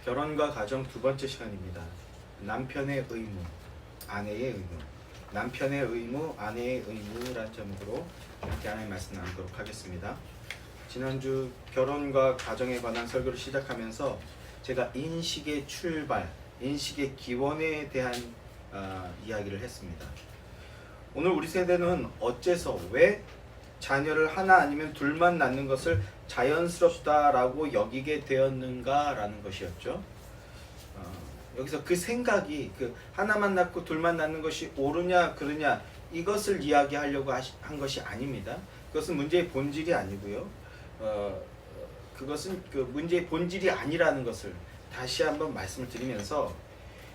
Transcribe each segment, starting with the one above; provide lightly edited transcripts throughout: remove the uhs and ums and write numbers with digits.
결혼과 가정 두 번째 시간입니다. 남편의 의무, 아내의 의무. 남편의 의무, 아내의 의무라는 제목으로 함께 하나님의 말씀 나누도록 하겠습니다. 지난주 결혼과 가정에 관한 설교를 시작하면서 제가 인식의 출발, 인식의 기원에 대한 이야기를 했습니다. 오늘 우리 세대는 어째서 왜 자녀를 하나 아니면 둘만 낳는 것을 자연스럽다라고 여기게 되었는가라는 것이었죠. 여기서 그 생각이 하나만 낳고 둘만 낳는 것이 옳으냐 그르냐 이것을 이야기하려고 한 것이 아닙니다. 그것은 문제의 본질이 아니고요. 그것은 그 문제의 본질이 아니라는 것을 다시 한번 말씀을 드리면서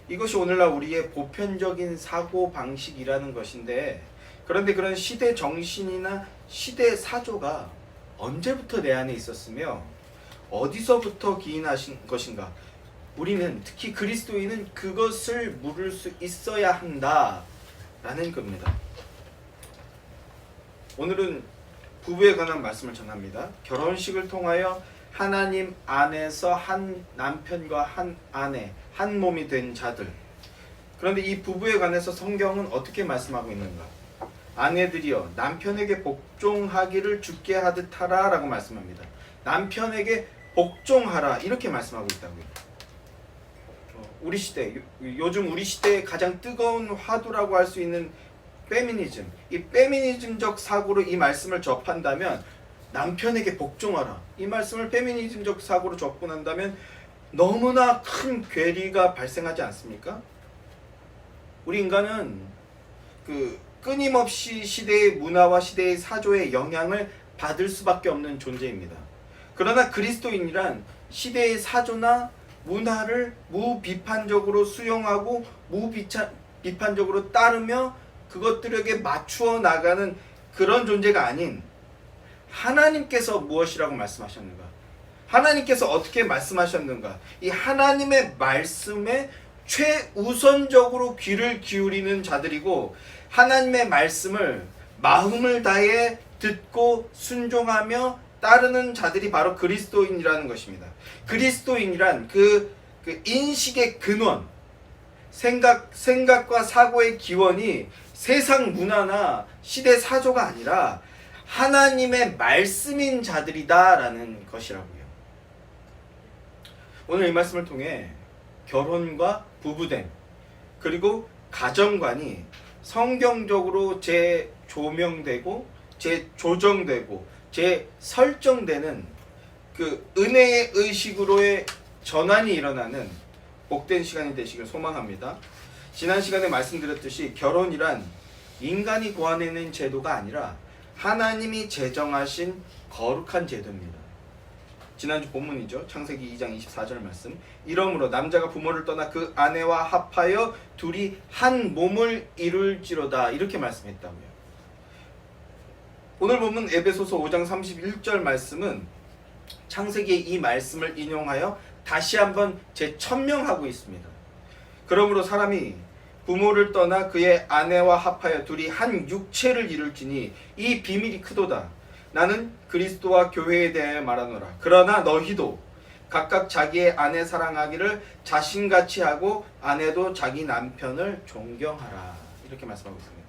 이것이 오늘날 우리의 보편적인 사고 방식이라는 것인데, 그런데 그런 시대 정신이나 시대 사조가 언제부터 내 안에 있었으며 어디서부터 기인하신 것인가? 우리는, 특히 그리스도인은 그것을 물을 수 있어야 한다라는 겁니다. 오늘은 부부에 관한 말씀을 전합니다. 결혼식을 통하여 하나님 안에서 한 남편과 한 아내, 한 몸이 된 자들. 그런데 이 부부에 관해서 성경은 어떻게 말씀하고 있는가? 아내들이여 남편에게 복종하기를 주께 하듯 하라 라고 말씀합니다. 남편에게 복종하라 이렇게 말씀하고 있다고요. 우리 시대, 요즘 우리 시대의 가장 뜨거운 화두라고 할 수 있는 페미니즘, 이 페미니즘적 사고로 이 말씀을 접한다면, 남편에게 복종하라 이 말씀을 페미니즘적 사고로 접근한다면 너무나 큰 괴리가 발생하지 않습니까? 우리 인간은 끊임없이 시대의 문화와 시대의 사조의 영향을 받을 수밖에 없는 존재입니다. 그러나 그리스도인이란 시대의 사조나 문화를 무비판적으로 수용하고 무비판적으로 따르며 그것들에게 맞추어 나가는 그런 존재가 아닌, 하나님께서 무엇이라고 말씀하셨는가? 하나님께서 어떻게 말씀하셨는가? 이 하나님의 말씀에 최우선적으로 귀를 기울이는 자들이고, 하나님의 말씀을 마음을 다해 듣고 순종하며 따르는 자들이 바로 그리스도인이라는 것입니다. 그리스도인이란 그 인식의 근원, 생각과 사고의 기원이 세상 문화나 시대 사조가 아니라 하나님의 말씀인 자들이다라는 것이라고요. 오늘 이 말씀을 통해 결혼과 부부됨, 그리고 가정관이 성경적으로 재조명되고 재조정되고 재설정되는 그 은혜의 의식으로의 전환이 일어나는 복된 시간이 되시길 소망합니다. 지난 시간에 말씀드렸듯이 결혼이란 인간이 고안해낸 제도가 아니라 하나님이 제정하신 거룩한 제도입니다. 지난주 본문이죠. 창세기 2장 24절 말씀. 이러므로 남자가 부모를 떠나 그 아내와 합하여 둘이 한 몸을 이룰지로다 이렇게 말씀했다고요. 오늘 본문 에베소서 5장 31절 말씀은 창세기의 이 말씀을 인용하여 다시 한번 재천명하고 있습니다. 그러므로 사람이 부모를 떠나 그의 아내와 합하여 둘이 한 육체를 이룰지니 이 비밀이 크도다. 나는 그리스도와 교회에 대하여 말하노라. 그러나 너희도 각각 자기의 아내 사랑하기를 자신같이 하고 아내도 자기 남편을 존경하라. 이렇게 말씀하고 있습니다.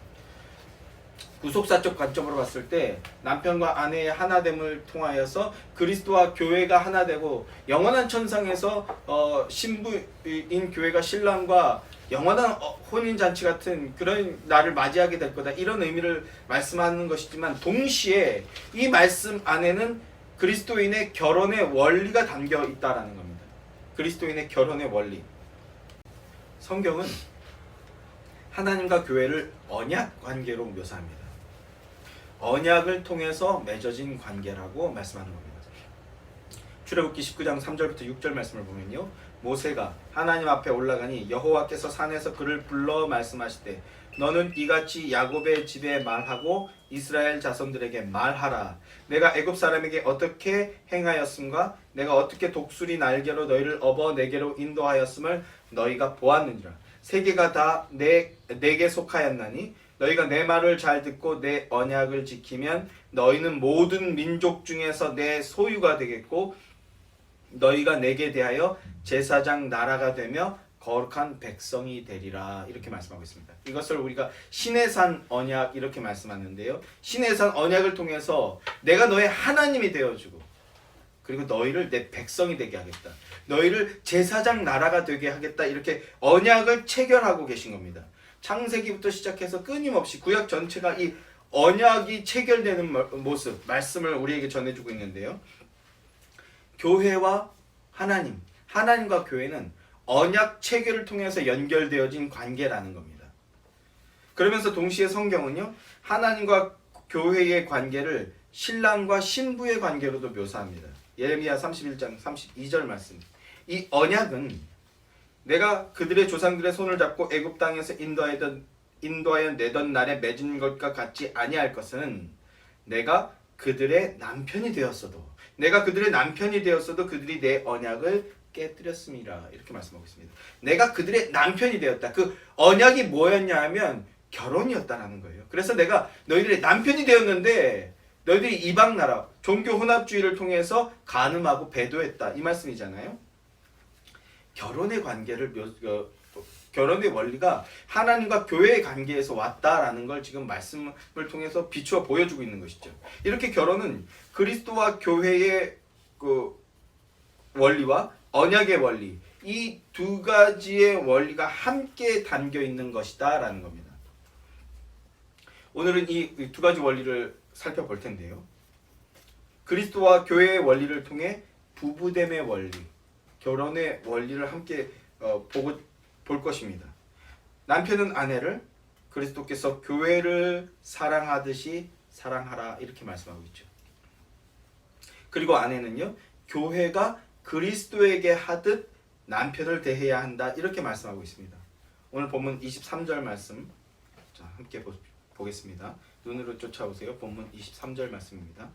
구속사적 관점으로 봤을 때 남편과 아내의 하나됨을 통하여서 그리스도와 교회가 하나되고 영원한 천상에서 신부인 교회가 신랑과 영원한 혼인잔치 같은 그런 날을 맞이하게 될 거다, 이런 의미를 말씀하는 것이지만, 동시에 이 말씀 안에는 그리스도인의 결혼의 원리가 담겨 있다라는 겁니다. 그리스도인의 결혼의 원리. 성경은 하나님과 교회를 언약 관계로 묘사합니다. 언약을 통해서 맺어진 관계라고 말씀하는 겁니다. 출애굽기 19장 3절부터 6절 말씀을 보면요, 모세가 하나님 앞에 올라가니 여호와께서 산에서 그를 불러 말씀하시되 너는 이같이 야곱의 집에 말하고 이스라엘 자손들에게 말하라. 내가 애굽 사람에게 어떻게 행하였음과 내가 어떻게 독수리 날개로 너희를 업어 내게로 인도하였음을 너희가 보았느니라. 세계가 다 내게 속하였나니 너희가 내 말을 잘 듣고 내 언약을 지키면 너희는 모든 민족 중에서 내 소유가 되겠고 너희가 내게 대하여 제사장 나라가 되며 거룩한 백성이 되리라 이렇게 말씀하고 있습니다. 이것을 우리가 신의 산 언약 이렇게 말씀하는데요. 신의 산 언약을 통해서 내가 너의 하나님이 되어주고 그리고 너희를 내 백성이 되게 하겠다. 너희를 제사장 나라가 되게 하겠다. 이렇게 언약을 체결하고 계신 겁니다. 창세기부터 시작해서 끊임없이 구약 전체가 이 언약이 체결되는 모습, 말씀을 우리에게 전해주고 있는데요. 교회와 하나님, 하나님과 교회는 언약 체결을 통해서 연결되어진 관계라는 겁니다. 그러면서 동시에 성경은요, 하나님과 교회의 관계를 신랑과 신부의 관계로도 묘사합니다. 예레미야 31장 32절 말씀. 이 언약은 내가 그들의 조상들의 손을 잡고 애굽 땅에서 인도하여 내던 날에 맺은 것과 같지 아니할 것은 내가 그들의 남편이 되었어도 그들이 내 언약을 깨뜨렸습니다. 이렇게 말씀하고 있습니다. 내가 그들의 남편이 되었다. 그 언약이 뭐였냐 하면 결혼이었다라는 거예요. 그래서 내가 너희들의 남편이 되었는데 너희들이 이방 나라 종교 혼합주의를 통해서 간음하고 배도했다. 이 말씀이잖아요. 결혼의 관계를 결혼의 원리가 하나님과 교회의 관계에서 왔다라는 걸 지금 말씀을 통해서 비추어 보여주고 있는 것이죠. 이렇게 결혼은 그리스도와 교회의 그 원리와 언약의 원리, 이 두 가지의 원리가 함께 담겨 있는 것이다라는 겁니다. 오늘은 이 두 가지 원리를 살펴볼 텐데요. 그리스도와 교회의 원리를 통해 부부됨의 원리, 결혼의 원리를 함께 볼 것입니다. 남편은 아내를 그리스도께서 교회를 사랑하듯이 사랑하라 이렇게 말씀하고 있죠. 그리고 아내는요, 교회가 그리스도에게 하듯 남편을 대해야 한다 이렇게 말씀하고 있습니다. 오늘 본문 23절 말씀 자, 함께 보겠습니다. 눈으로 쫓아오세요. 본문 23절 말씀입니다.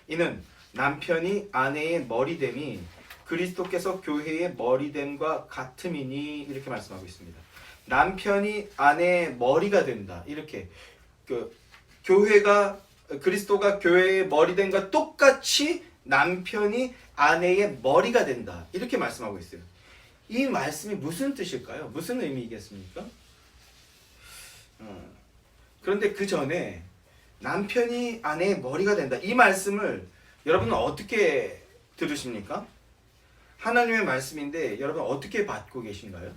이는 남편이 아내의 머리됨이 그리스도께서 교회의 머리됨과 같음이니 이렇게 말씀하고 있습니다. 남편이 아내의 머리가 된다. 이렇게 교회가 그리스도가 교회의 머리됨과 똑같이 남편이 아내의 머리가 된다. 이렇게 말씀하고 있어요. 이 말씀이 무슨 뜻일까요? 무슨 의미이겠습니까? 그런데 그 전에 남편이 아내의 머리가 된다. 이 말씀을 여러분은 어떻게 들으십니까? 하나님의 말씀인데 여러분 어떻게 받고 계신가요?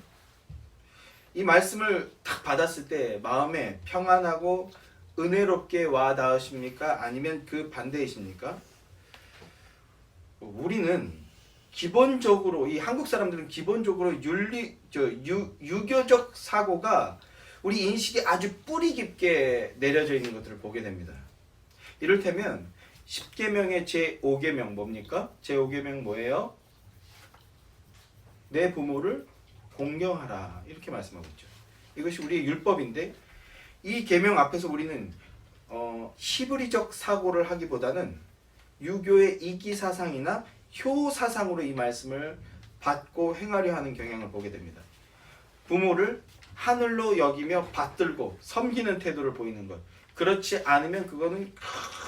이 말씀을 딱 받았을 때 마음에 평안하고 은혜롭게 와 닿으십니까? 아니면 그 반대이십니까? 우리는 기본적으로 이 한국 사람들은 기본적으로 유교적 사고가 우리 인식이 아주 뿌리 깊게 내려져 있는 것들을 보게 됩니다. 이를테면 10계명의 제5계명 뭡니까? 제5계명 뭐예요? 내 부모를 공경하라 이렇게 말씀하고 있죠. 이것이 우리의 율법인데 이 계명 앞에서 우리는 히브리적 사고를 하기보다는 유교의 이기사상이나 효사상으로 이 말씀을 받고 행하려 하는 경향을 보게 됩니다. 부모를 하늘로 여기며 받들고 섬기는 태도를 보이는 것. 그렇지 않으면 그거는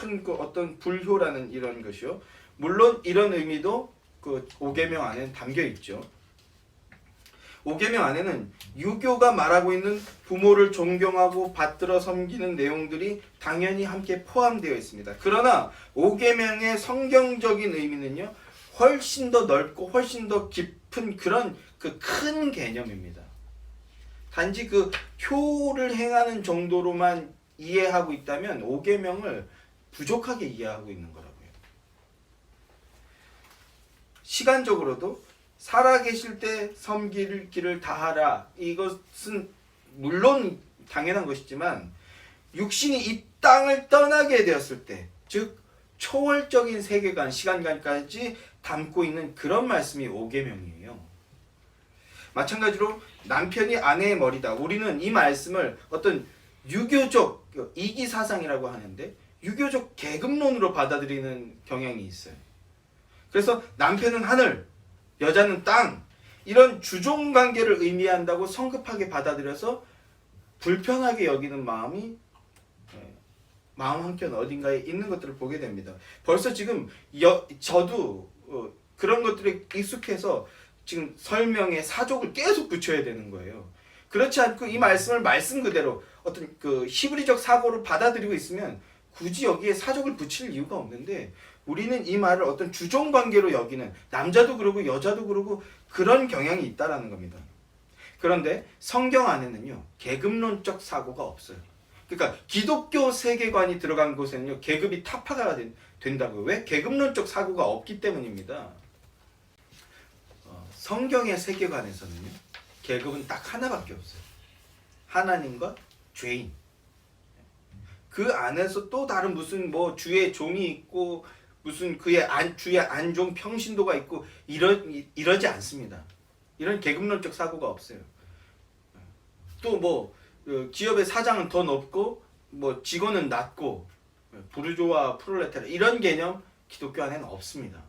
큰 어떤 불효라는 이런 것이요. 물론 이런 의미도 그 5계명 안에는 담겨 있죠. 5계명 안에는 유교가 말하고 있는 부모를 존경하고 받들어 섬기는 내용들이 당연히 함께 포함되어 있습니다. 그러나 5계명의 성경적인 의미는요, 훨씬 더 넓고 훨씬 더 깊은 그런 그 큰 개념입니다. 단지 그 효를 행하는 정도로만 이해하고 있다면 5계명을 부족하게 이해하고 있는 거라고요. 시간적으로도 살아계실 때 섬길 길을 다하라. 이것은 물론 당연한 것이지만 육신이 이 땅을 떠나게 되었을 때, 즉 초월적인 세계관, 시간관까지 담고 있는 그런 말씀이 5계명이에요. 마찬가지로 남편이 아내의 머리다. 우리는 이 말씀을 어떤 유교적 이기사상이라고 하는데 유교적 계급론으로 받아들이는 경향이 있어요. 그래서 남편은 하늘, 여자는 땅, 이런 주종관계를 의미한다고 성급하게 받아들여서 불편하게 여기는 마음이 마음 한켠 어딘가에 있는 것들을 보게 됩니다. 벌써 지금 저도 그런 것들에 익숙해서 지금 설명에 사족을 계속 붙여야 되는 거예요. 그렇지 않고 이 말씀을 말씀 그대로 어떤 그 히브리적 사고를 받아들이고 있으면 굳이 여기에 사족을 붙일 이유가 없는데, 우리는 이 말을 어떤 주종 관계로 여기는, 남자도 그러고 여자도 그러고 그런 경향이 있다라는 겁니다. 그런데 성경 안에는요, 계급론적 사고가 없어요. 그러니까 기독교 세계관이 들어간 곳에는요, 계급이 타파가 된다고요. 왜? 계급론적 사고가 없기 때문입니다. 성경의 세계관에서는요, 계급은 딱 하나밖에 없어요. 하나님과 죄인. 그 안에서 또 다른 무슨 뭐 주의 종이 있고 무슨 주의 안종 평신도가 있고 이러지 않습니다. 이런 계급론적 사고가 없어요. 또 뭐 기업의 사장은 더 높고 뭐 직원은 낮고 부르주아 프롤레타리아 이런 개념 기독교 안에는 없습니다.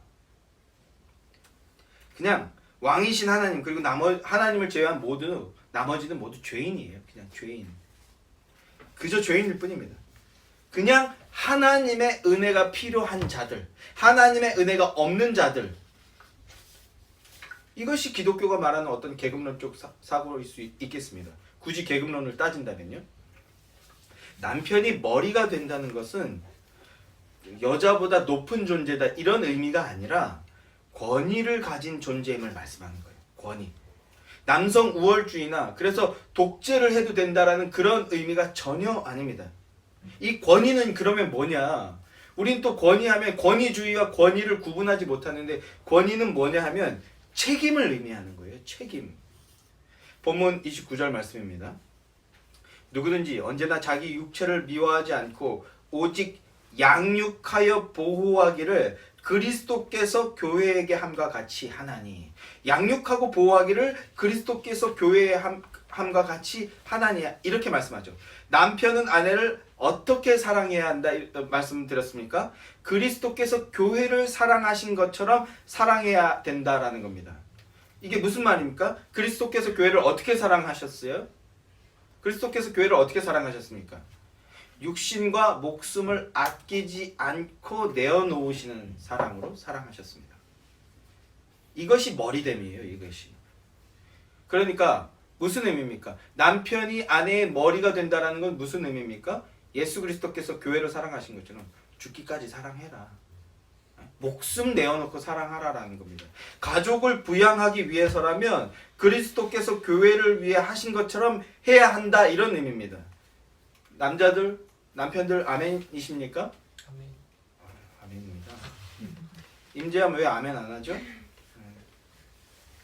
그냥 왕이신 하나님, 그리고 하나님을 제외한 나머지는 모두 죄인이에요. 그냥 죄인. 그저 죄인일 뿐입니다. 그냥 하나님의 은혜가 필요한 자들, 하나님의 은혜가 없는 자들, 이것이 기독교가 말하는 어떤 계급론적 사고일 수 있겠습니다. 굳이 계급론을 따진다면요. 남편이 머리가 된다는 것은 여자보다 높은 존재다 이런 의미가 아니라 권위를 가진 존재임을 말씀하는 거예요. 권위. 남성 우월주의나 그래서 독재를 해도 된다라는 그런 의미가 전혀 아닙니다. 이 권위는 그러면 뭐냐? 우린 또 권위하면 권위주의와 권위를 구분하지 못하는데, 권위는 뭐냐 하면 책임을 의미하는 거예요. 책임. 본문 29절 말씀입니다. 누구든지 언제나 자기 육체를 미워하지 않고 오직 양육하여 보호하기를 그리스도께서 교회에게 함과 같이 하나니. 양육하고 보호하기를 그리스도께서 교회에 함과 같이 하나니, 이렇게 말씀하죠. 남편은 아내를 어떻게 사랑해야 한다 말씀드렸습니까? 그리스도께서 교회를 사랑하신 것처럼 사랑해야 된다라는 겁니다. 이게 무슨 말입니까? 그리스도께서 교회를 어떻게 사랑하셨어요? 그리스도께서 교회를 어떻게 사랑하셨습니까? 육신과 목숨을 아끼지 않고 내어놓으시는 사랑으로 사랑하셨습니다. 이것이 머리됨이에요. 이것이. 그러니까 무슨 의미입니까? 남편이 아내의 머리가 된다는 건 무슨 의미입니까? 예수 그리스도께서 교회를 사랑하신 것처럼 죽기까지 사랑해라. 목숨 내어놓고 사랑하라라는 겁니다. 가족을 부양하기 위해서라면 그리스도께서 교회를 위해 하신 것처럼 해야 한다, 이런 의미입니다. 남편들 아멘이십니까? 아멘. 아멘입니다. 임재함 왜 아멘 안 하죠?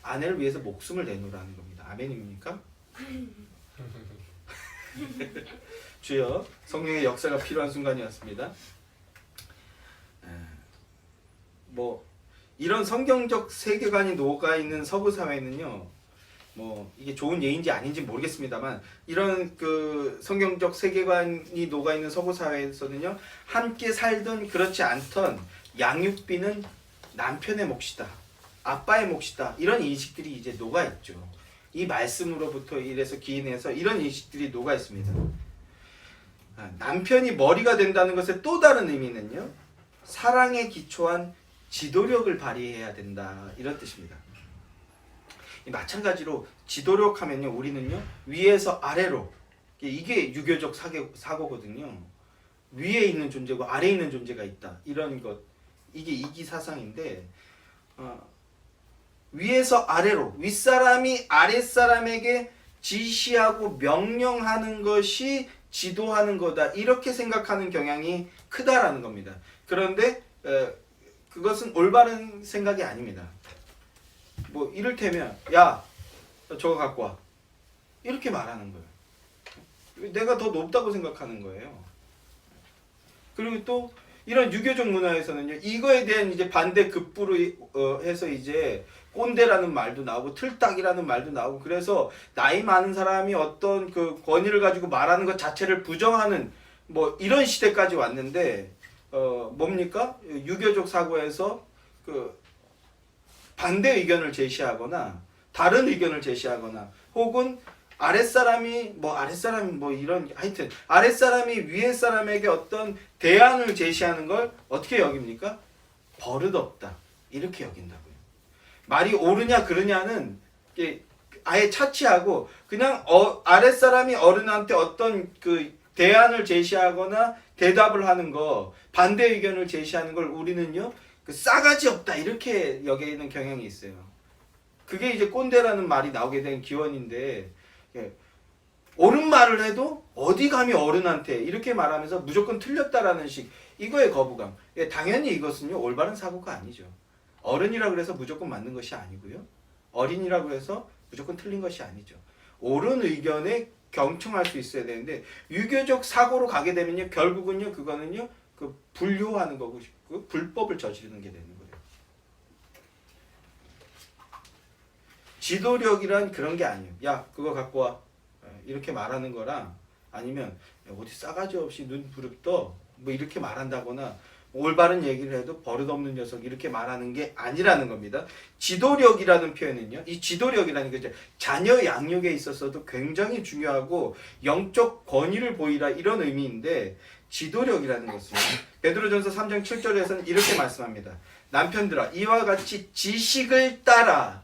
아내를 위해서 목숨을 내놓으라는 겁니다. 아멘입니까? 주여, 성령의 역사가 필요한 순간이었습니다. 뭐 이런 성경적 세계관이 녹아있는 서구 사회는요, 뭐 이게 좋은 예인지 아닌지 모르겠습니다만, 이런 그 성경적 세계관이 녹아있는 서구 사회에서는요, 함께 살든 그렇지 않던 양육비는 남편의 몫이다, 아빠의 몫이다, 이런 인식들이 이제 녹아있죠. 이 말씀으로부터 이래서 기인해서 이런 인식들이 녹아있습니다. 남편이 머리가 된다는 것의 또 다른 의미는요, 사랑에 기초한 지도력을 발휘해야 된다, 이런 뜻입니다. 마찬가지로 지도력 하면요, 우리는요 위에서 아래로, 이게 유교적 사고거든요. 위에 있는 존재고 아래에 있는 존재가 있다, 이런 것, 이게 이기사상인데, 위에서 아래로, 윗사람이 아랫사람에게 지시하고 명령하는 것이 지도하는 거다, 이렇게 생각하는 경향이 크다라는 겁니다. 그런데 그것은 올바른 생각이 아닙니다. 뭐 이를테면 야, 저거 갖고 와, 이렇게 말하는 거예요. 내가 더 높다고 생각하는 거예요. 그리고 또 이런 유교적 문화에서는요, 이거에 대한 이제 반대 급부로 해서 이제 꼰대라는 말도 나오고 틀딱이라는 말도 나오고, 그래서 나이 많은 사람이 어떤 그 권위를 가지고 말하는 것 자체를 부정하는 뭐 이런 시대까지 왔는데, 뭡니까? 유교적 사고에서 그 반대 의견을 제시하거나 다른 의견을 제시하거나, 혹은 아랫사람이 이런, 하여튼 아랫사람이 위에 사람에게 어떤 대안을 제시하는 걸 어떻게 여깁니까? 버릇없다, 이렇게 여긴다고요. 말이 옳으냐 그르냐는 아예 차치하고 그냥 아랫사람이 어른한테 어떤 그 대안을 제시하거나 대답을 하는 거, 반대 의견을 제시하는 걸 우리는요 그 싸가지 없다 이렇게 여기는 경향이 있어요. 그게 이제 꼰대라는 말이 나오게 된 기원인데, 옳은 말을 해도 어디 감히 어른한테 이렇게 말하면서 무조건 틀렸다라는 식, 이거의 거부감. 당연히 이것은요 올바른 사고가 아니죠. 어른이라고 해서 무조건 맞는 것이 아니고요, 어린이라고 해서 무조건 틀린 것이 아니죠. 옳은 의견에 경청할 수 있어야 되는데, 유교적 사고로 가게 되면요 결국은요 그거는요 그 불효하는 거고, 그 불법을 저지르는 게 되는 거예요. 지도력이란 그런 게 아니에요. 야 그거 갖고 와 이렇게 말하는 거랑, 아니면 어디 싸가지 없이 눈 부릅떠 뭐 이렇게 말한다거나, 올바른 얘기를 해도 버릇없는 녀석 이렇게 말하는 게 아니라는 겁니다. 지도력이라는 표현은요, 이 지도력이라는 게 자녀 양육에 있어서도 굉장히 중요하고 영적 권위를 보이라 이런 의미인데, 지도력이라는 것은 베드로전서 3장 7절에서는 이렇게 말씀합니다. 남편들아 이와 같이 지식을 따라,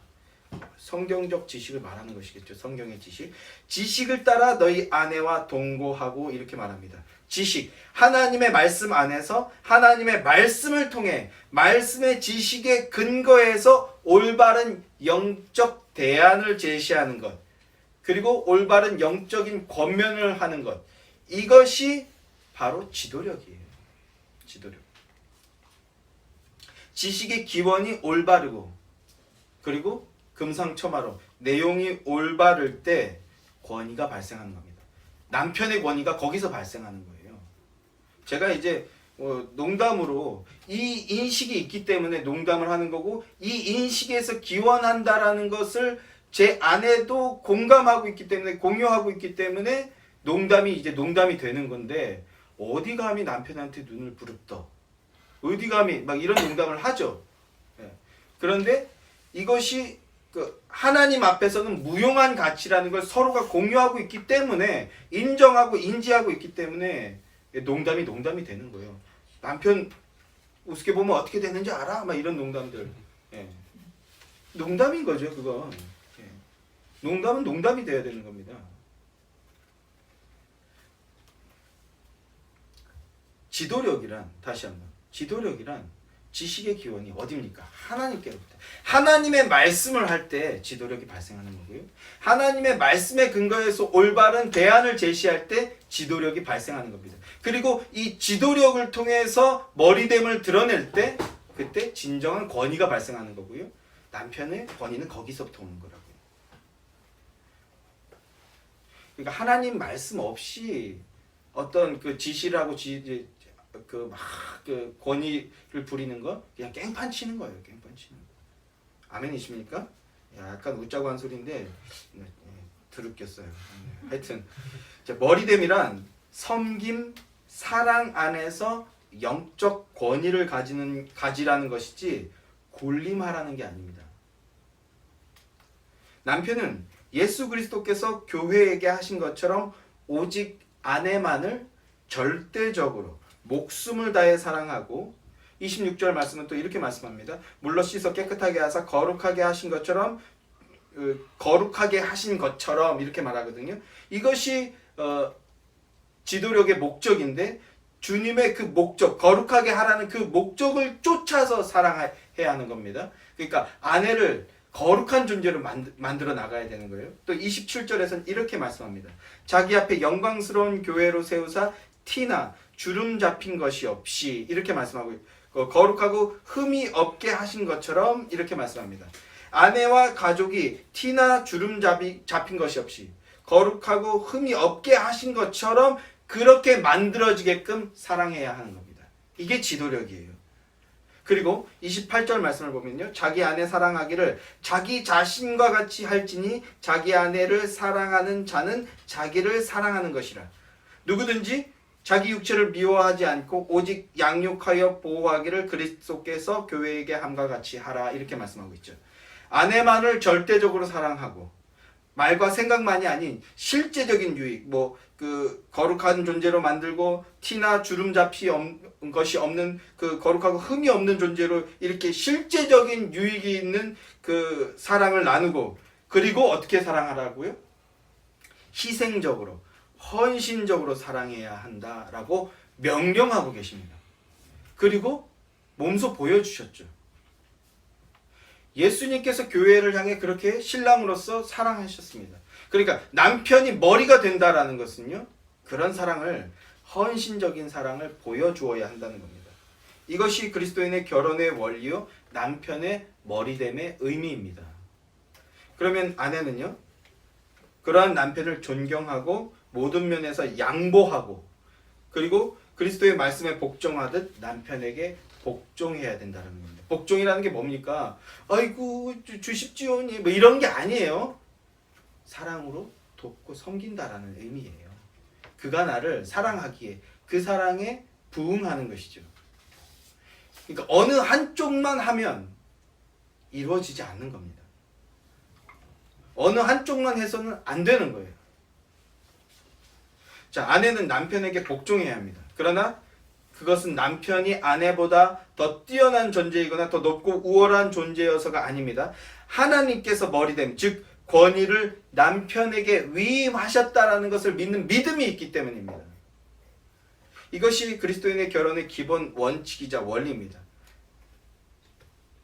성경적 지식을 말하는 것이겠죠. 성경의 지식. 지식을 따라 너희 아내와 동거하고 이렇게 말합니다. 지식. 하나님의 말씀 안에서 하나님의 말씀을 통해 말씀의 지식의 근거에서 올바른 영적 대안을 제시하는 것, 그리고 올바른 영적인 권면을 하는 것, 이것이 바로 지도력이에요. 지도력. 지식의 기원이 올바르고, 그리고 금상첨화로 내용이 올바를 때 권위가 발생하는 겁니다. 남편의 권위가 거기서 발생하는 거예요. 제가 이제 농담으로 이 인식이 있기 때문에 농담을 하는 거고, 이 인식에서 기원한다라는 것을 제 아내도 공감하고 있기 때문에, 공유하고 있기 때문에 농담이 이제 농담이 되는 건데, 어디 감히 남편한테 눈을 부릅떠, 어디 감히 막 이런 농담을 하죠. 그런데 이것이 그 하나님 앞에서는 무용한 가치라는 걸 서로가 공유하고 있기 때문에, 인정하고 인지하고 있기 때문에 농담이 되는 거예요. 남편 우습게 보면 어떻게 되는지 알아? 막 이런 농담들. 농담인 거죠, 그건. 농담은 농담이 돼야 되는 겁니다. 지도력이란, 다시 한번, 지도력이란 지식의 기원이 어디입니까? 하나님께로부터. 하나님의 말씀을 할 때 지도력이 발생하는 거고요, 하나님의 말씀에 근거해서 올바른 대안을 제시할 때 지도력이 발생하는 겁니다. 그리고 이 지도력을 통해서 머리됨을 드러낼 때, 그때 진정한 권위가 발생하는 거고요, 남편의 권위는 거기서부터 오는 거라고요. 그러니까 하나님 말씀 없이 어떤 그 지시를 하고 그 권위를 부리는 거, 그냥 깽판 치는 거예요. 깽판 치는 거. 아멘이십니까? 약간 웃자고 한 소리인데 드럽겠어요. 하여튼 머리됨이란 섬김, 사랑 안에서 영적 권위를 가지라는 것이지 군림하라는 게 아닙니다. 남편은 예수 그리스도께서 교회에게 하신 것처럼 오직 아내만을 절대적으로 목숨을 다해 사랑하고, 26절 말씀은 또 이렇게 말씀합니다. 물로 씻어 깨끗하게 하사 거룩하게 하신 것처럼, 이렇게 말하거든요. 이것이 지도력의 목적인데, 주님의 그 목적, 거룩하게 하라는 그 목적을 쫓아서 사랑해야 하는 겁니다. 그러니까 아내를 거룩한 존재로 만들어 나가야 되는 거예요. 또 27절에서는 이렇게 말씀합니다. 자기 앞에 영광스러운 교회로 세우사 티나 주름 잡힌 것이 없이, 이렇게 말씀하고, 거룩하고 흠이 없게 하신 것처럼 이렇게 말씀합니다. 아내와 가족이 티나 주름 잡힌 것이 없이 거룩하고 흠이 없게 하신 것처럼 그렇게 만들어지게끔 사랑해야 하는 겁니다. 이게 지도력이에요. 그리고 28절 말씀을 보면요, 자기 아내 사랑하기를 자기 자신과 같이 할지니 자기 아내를 사랑하는 자는 자기를 사랑하는 것이라. 누구든지 자기 육체를 미워하지 않고 오직 양육하여 보호하기를 그리스도께서 교회에게 함과 같이 하라, 이렇게 말씀하고 있죠. 아내만을 절대적으로 사랑하고 말과 생각만이 아닌 실제적인 유익, 뭐 그 거룩한 존재로 만들고 티나 주름 잡히 것이 없는 그 거룩하고 흠이 없는 존재로 이렇게 실제적인 유익이 있는 그 사랑을 나누고, 그리고 어떻게 사랑하라고요? 희생적으로, 헌신적으로 사랑해야 한다라고 명령하고 계십니다. 그리고 몸소 보여주셨죠. 예수님께서 교회를 향해 그렇게 신랑으로서 사랑하셨습니다. 그러니까 남편이 머리가 된다라는 것은요, 그런 사랑을, 헌신적인 사랑을 보여주어야 한다는 겁니다. 이것이 그리스도인의 결혼의 원리요, 남편의 머리됨의 의미입니다. 그러면 아내는요, 그러한 남편을 존경하고 모든 면에서 양보하고, 그리고 그리스도의 말씀에 복종하듯 남편에게 복종해야 된다는 겁니다. 복종이라는 게 뭡니까? 아이고 주십지오니 뭐 이런 게 아니에요. 사랑으로 돕고 섬긴다라는 의미예요. 그가 나를 사랑하기에 그 사랑에 부응하는 것이죠. 그러니까 어느 한쪽만 하면 이루어지지 않는 겁니다. 어느 한쪽만 해서는 안 되는 거예요. 자, 아내는 남편에게 복종해야 합니다. 그러나 그것은 남편이 아내보다 더 뛰어난 존재이거나 더 높고 우월한 존재여서가 아닙니다. 하나님께서 머리됨, 즉 권위를 남편에게 위임하셨다라는 것을 믿는 믿음이 있기 때문입니다. 이것이 그리스도인의 결혼의 기본 원칙이자 원리입니다.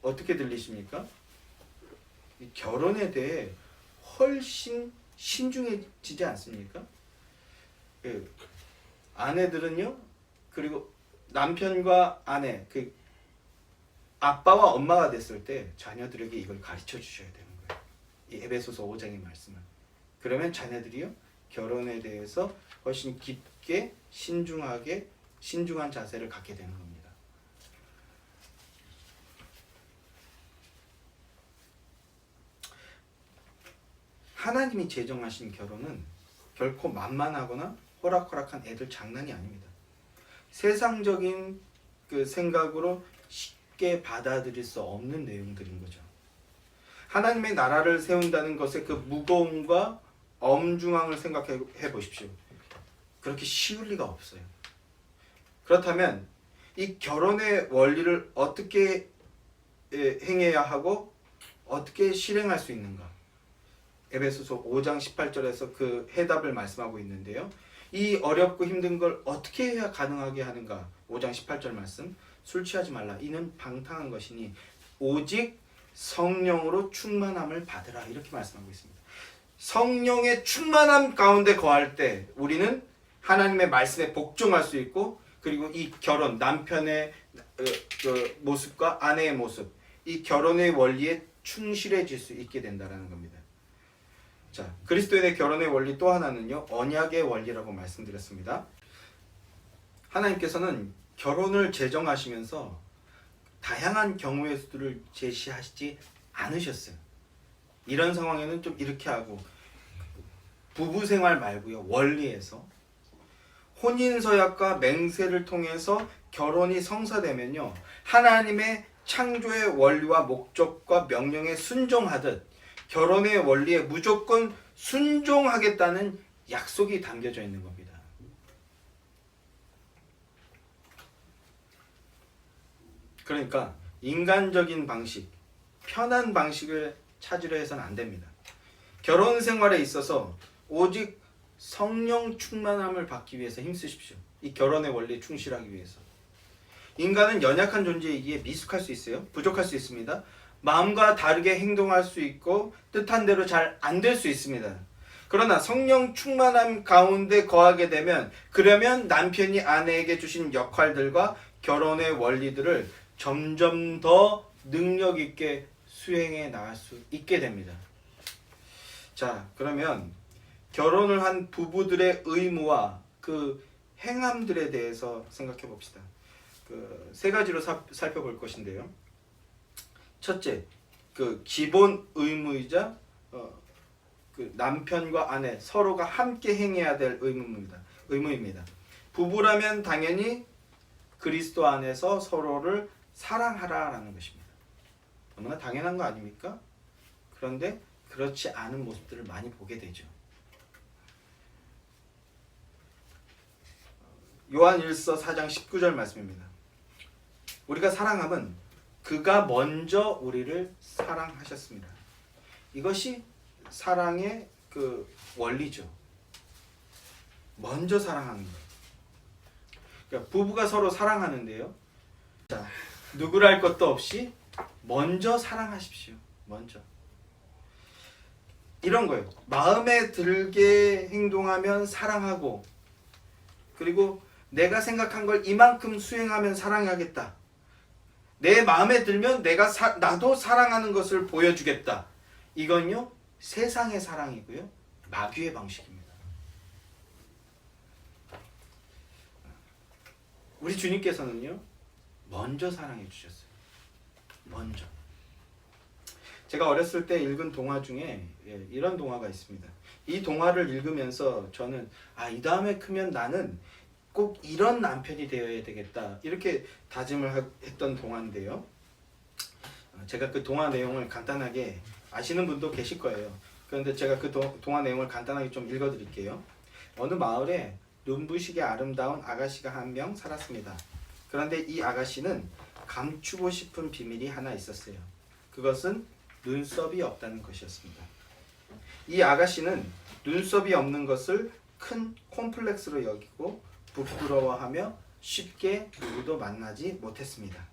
어떻게 들리십니까? 이 결혼에 대해 훨씬 신중해지지 않습니까? 아내들은요, 그리고 남편과 아내, 그 아빠와 엄마가 됐을 때 자녀들에게 이걸 가르쳐 주셔야 되는 거예요. 이 에베소서 5장의 말씀은. 그러면 자녀들이요, 결혼에 대해서 훨씬 깊게 신중한 자세를 갖게 되는 겁니다. 하나님이 제정하신 결혼은 결코 만만하거나 호락호락한 애들 장난이 아닙니다. 세상적인 그 생각으로 쉽게 받아들일 수 없는 내용들인 거죠. 하나님의 나라를 세운다는 것의 그 무거움과 엄중함을 생각해 보십시오. 그렇게 쉬울 리가 없어요. 그렇다면 이 결혼의 원리를 어떻게 행해야 하고 어떻게 실행할 수 있는가? 에베소서 5장 18절에서 그 해답을 말씀하고 있는데요. 이 어렵고 힘든 걸 어떻게 해야 가능하게 하는가? 5장 18절 말씀. 술 취하지 말라. 이는 방탕한 것이니 오직 성령으로 충만함을 받으라. 이렇게 말씀하고 있습니다. 성령의 충만함 가운데 거할 때 우리는 하나님의 말씀에 복종할 수 있고, 그리고 이 결혼, 남편의 모습과 아내의 모습, 이 결혼의 원리에 충실해질 수 있게 된다는 겁니다. 자, 그리스도인의 결혼의 원리 또 하나는요, 언약의 원리라고 말씀드렸습니다. 하나님께서는 결혼을 제정하시면서 다양한 경우의 수를 제시하시지 않으셨어요. 이런 상황에는 좀 이렇게 하고, 부부 생활 말고요, 원리에서 혼인서약과 맹세를 통해서 결혼이 성사되면요, 하나님의 창조의 원리와 목적과 명령에 순종하듯 결혼의 원리에 무조건 순종하겠다는 약속이 담겨져 있는 겁니다. 그러니까 인간적인 방식, 편한 방식을 찾으려 해서는 안 됩니다. 결혼 생활에 있어서 오직 성령 충만함을 받기 위해서 힘쓰십시오. 이 결혼의 원리에 충실하기 위해서. 인간은 연약한 존재이기에 미숙할 수 있어요. 부족할 수 있습니다. 마음과 다르게 행동할 수 있고 뜻한 대로 잘 안 될 수 있습니다. 그러나 성령 충만함 가운데 거하게 되면, 그러면 남편이 아내에게 주신 역할들과 결혼의 원리들을 점점 더 능력 있게 수행해 나갈 수 있게 됩니다. 자, 그러면 결혼을 한 부부들의 의무와 그 행함들에 대해서 생각해 봅시다. 그 세 가지로 살펴볼 것인데요. 첫째, 그 기본 의무이자 그 남편과 아내 서로가 함께 행해야 될 의무입니다. 부부라면 당연히 그리스도 안에서 서로를 사랑하라라는 것입니다. 너무나 당연한 거 아닙니까? 그런데 그렇지 않은 모습들을 많이 보게 되죠. 요한 1서 4장 19절 말씀입니다. 우리가 사랑함은 그가 먼저 우리를 사랑하셨습니다. 이것이 사랑의 그 원리죠. 먼저 사랑하는 것. 그러니까 부부가 서로 사랑하는데요. 자, 누구를 할 것도 없이 먼저 사랑하십시오. 먼저. 이런 거예요. 마음에 들게 행동하면 사랑하고, 그리고 내가 생각한 걸 이만큼 수행하면 사랑하겠다. 내 마음에 들면 나도 사랑하는 것을 보여주겠다. 이건요, 세상의 사랑이고요, 마귀의 방식입니다. 우리 주님께서는요, 먼저 사랑해 주셨어요. 먼저. 제가 어렸을 때 읽은 동화 중에 이런 동화가 있습니다. 이 동화를 읽으면서 저는 이 다음에 크면 나는 꼭 이런 남편이 되어야 되겠다, 이렇게 다짐을 했던 동화인데요. 제가 그 동화 내용을 간단하게 아시는 분도 계실 거예요. 그런데 제가 그 동화 내용을 간단하게 좀 읽어드릴게요. 어느 마을에 눈부시게 아름다운 아가씨가 한 명 살았습니다. 그런데 이 아가씨는 감추고 싶은 비밀이 하나 있었어요. 그것은 눈썹이 없다는 것이었습니다. 이 아가씨는 눈썹이 없는 것을 큰 콤플렉스로 여기고 부끄러워하며 쉽게 누구도 만나지 못했습니다.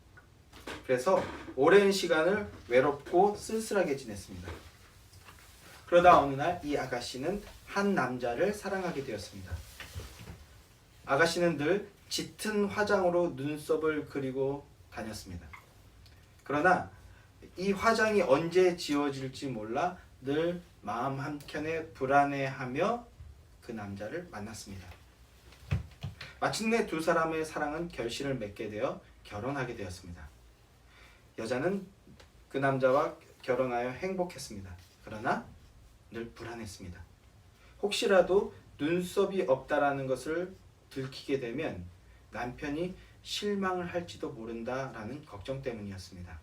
그래서 오랜 시간을 외롭고 쓸쓸하게 지냈습니다. 그러다 어느 날 이 아가씨는 한 남자를 사랑하게 되었습니다. 아가씨는 늘 짙은 화장으로 눈썹을 그리고 다녔습니다. 그러나 이 화장이 언제 지워질지 몰라 늘 마음 한켠에 불안해하며 그 남자를 만났습니다. 마침내 두 사람의 사랑은 결실을 맺게 되어 결혼하게 되었습니다. 여자는 그 남자와 결혼하여 행복했습니다. 그러나 늘 불안했습니다. 혹시라도 눈썹이 없다라는 것을 들키게 되면 남편이 실망을 할지도 모른다라는 걱정 때문이었습니다.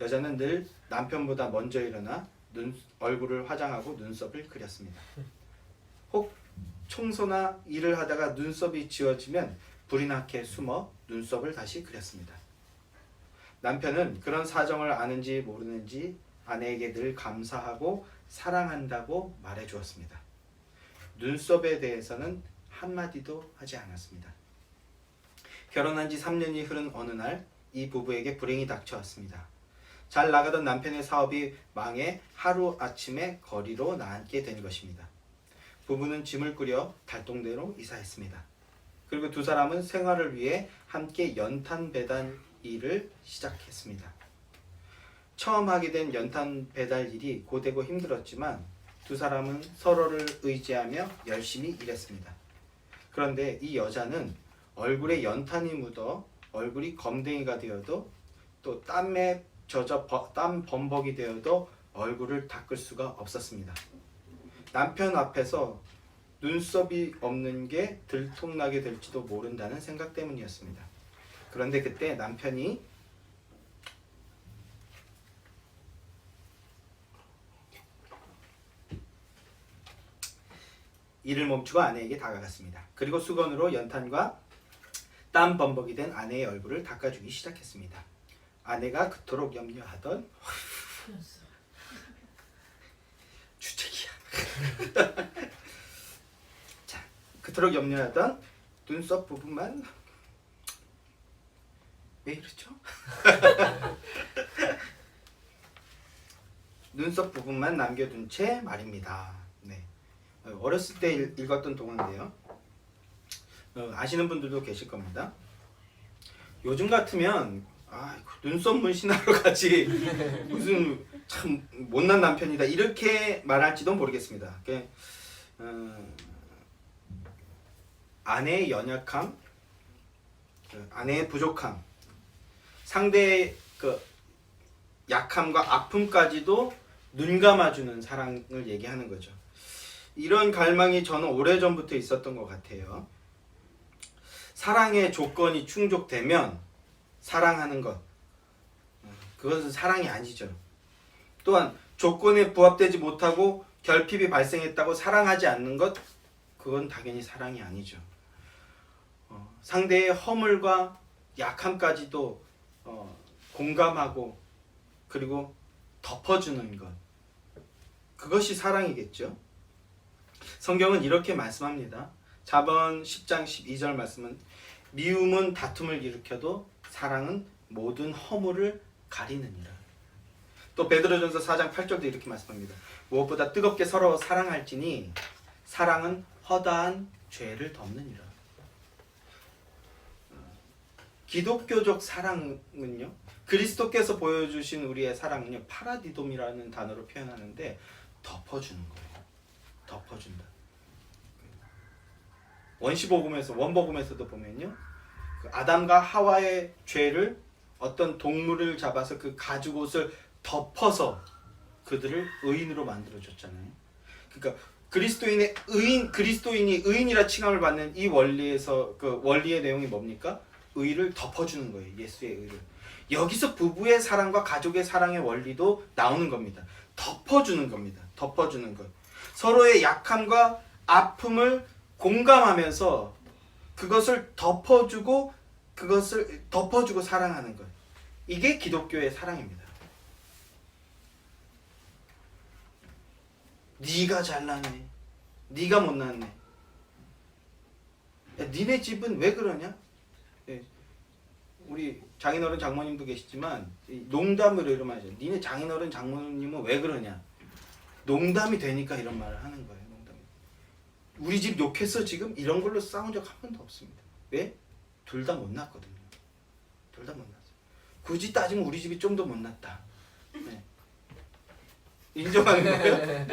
여자는 늘 남편보다 먼저 일어나 얼굴을 화장하고 눈썹을 그렸습니다. 혹 청소나 일을 하다가 눈썹이 지워지면 불이 나게 숨어 눈썹을 다시 그렸습니다. 남편은 그런 사정을 아는지 모르는지 아내에게 늘 감사하고 사랑한다고 말해 주었습니다. 눈썹에 대해서는 한마디도 하지 않았습니다. 결혼한 지 3년이 흐른 어느 날 이 부부에게 불행이 닥쳐왔습니다. 잘 나가던 남편의 사업이 망해 하루아침에 거리로 나앉게 된 것입니다. 부부는 짐을 꾸려 달동네로 이사했습니다. 그리고 두 사람은 생활을 위해 함께 연탄 배달 일을 시작했습니다. 처음 하게 된 연탄 배달 일이 고되고 힘들었지만 두 사람은 서로를 의지하며 열심히 일했습니다. 그런데 이 여자는 얼굴에 연탄이 묻어 얼굴이 검댕이가 되어도, 또 땀에 젖어 땀 범벅이 되어도 얼굴을 닦을 수가 없었습니다. 남편 앞에서 눈썹이 없는 게 들통나게 될지도 모른다는 생각 때문이었습니다. 그런데 그때 남편이 일을 멈추고 아내에게 다가갔습니다. 그리고 수건으로 연탄과 땀 범벅이 된 아내의 얼굴을 닦아주기 시작했습니다. 아내가 그토록 염려하던 주책이야. 자, 그토록 염려하던 눈썹 부분만, 왜 이러죠? 눈썹 부분만 남겨둔 채 말입니다. 네. 어렸을 때 읽었던 동화인데요. 아시는 분들도 계실 겁니다. 요즘 같으면 눈썹 문신하러 가지 무슨 참 못난 남편이다 이렇게 말할지도 모르겠습니다. 아내의 연약함, 아내의 부족함, 상대의 그 약함과 아픔까지도 눈 감아주는 사랑을 얘기하는 거죠. 이런 갈망이 저는 오래전부터 있었던 것 같아요. 사랑의 조건이 충족되면 사랑하는 것, 그것은 사랑이 아니죠. 또한 조건에 부합되지 못하고 결핍이 발생했다고 사랑하지 않는 것, 그건 당연히 사랑이 아니죠. 상대의 허물과 약함까지도 공감하고 그리고 덮어주는 것, 그것이 사랑이겠죠. 성경은 이렇게 말씀합니다. 잠언 10장 12절 말씀은 미움은 다툼을 일으켜도 사랑은 모든 허물을 가리느니라. 또 베드로전서 4장 8절도 이렇게 말씀합니다. 무엇보다 뜨겁게 서로 사랑할지니 사랑은 허다한 죄를 덮느니라. 기독교적 사랑은요, 그리스도께서 보여주신 우리의 사랑은요, 파라디돔이라는 단어로 표현하는데 덮어주는 거예요. 덮어준다. 원복음에서도 보면요, 그 아담과 하와의 죄를 어떤 동물을 잡아서 그 가죽옷을 덮어서 그들을 의인으로 만들어줬잖아요. 그러니까 그리스도인이 의인이라 칭함을 받는 이 원리에서 그 원리의 내용이 뭡니까? 의를 덮어주는 거예요. 예수의 의를. 여기서 부부의 사랑과 가족의 사랑의 원리도 나오는 겁니다. 덮어주는 겁니다. 덮어주는 것. 서로의 약함과 아픔을 공감하면서 그것을 덮어주고 사랑하는 것. 이게 기독교의 사랑입니다. 네가 잘났네. 네가 못났네. 야, 니네 집은 왜 그러냐? 예. 우리 장인어른 장모님도 계시지만 농담으로 이런 말이죠. 니네 장인어른 장모님은 왜 그러냐? 농담이 되니까 이런 말을 하는 거예요. 농담이. 우리 집 욕했어 지금? 이런 걸로 싸운 적 한 번도 없습니다. 왜? 둘 다 못났거든요. 둘 다 못났어요. 굳이 따지면 우리 집이 좀 더 못났다. 네. 인정하는 거예요?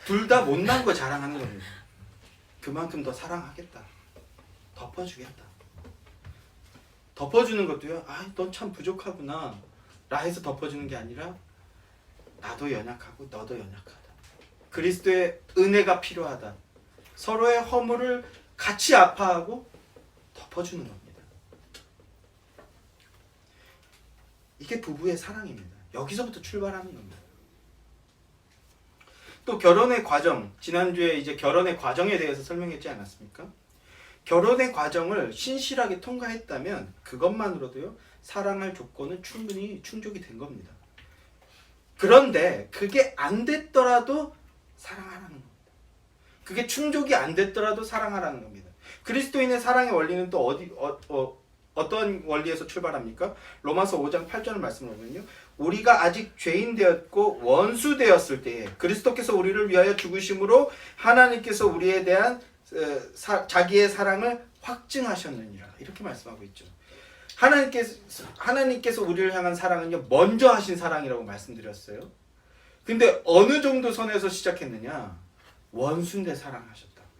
둘 다 못난 거 자랑하는 겁니다. 그만큼 더 사랑하겠다. 덮어주겠다. 덮어주는 것도요, 넌 참 부족하구나 라 해서 덮어주는 게 아니라 나도 연약하고 너도 연약하다. 그리스도의 은혜가 필요하다. 서로의 허물을 같이 아파하고 덮어주는 겁니다. 이게 부부의 사랑입니다. 여기서부터 출발하는 겁니다. 또 결혼의 과정, 지난주에 이제 결혼의 과정에 대해서 설명했지 않았습니까? 결혼의 과정을 신실하게 통과했다면 그것만으로도요, 사랑할 조건은 충분히 충족이 된 겁니다. 그런데 그게 안 됐더라도 사랑하라는 겁니다. 그게 충족이 안 됐더라도 사랑하라는 겁니다. 그리스도인의 사랑의 원리는 또 어떤 원리에서 출발합니까? 로마서 5장 8절 말씀을 보면요, 우리가 아직 죄인 되었고 원수 되었을 때에 그리스도께서 우리를 위하여 죽으심으로 하나님께서 우리에 대한 자기의 사랑을 확증하셨느니라, 이렇게 말씀하고 있죠. 하나님께서 우리를 향한 사랑은요, 먼저 하신 사랑이라고 말씀드렸어요. 근데 어느 정도 선에서 시작했느냐? 원수인데 사랑하셨다고요.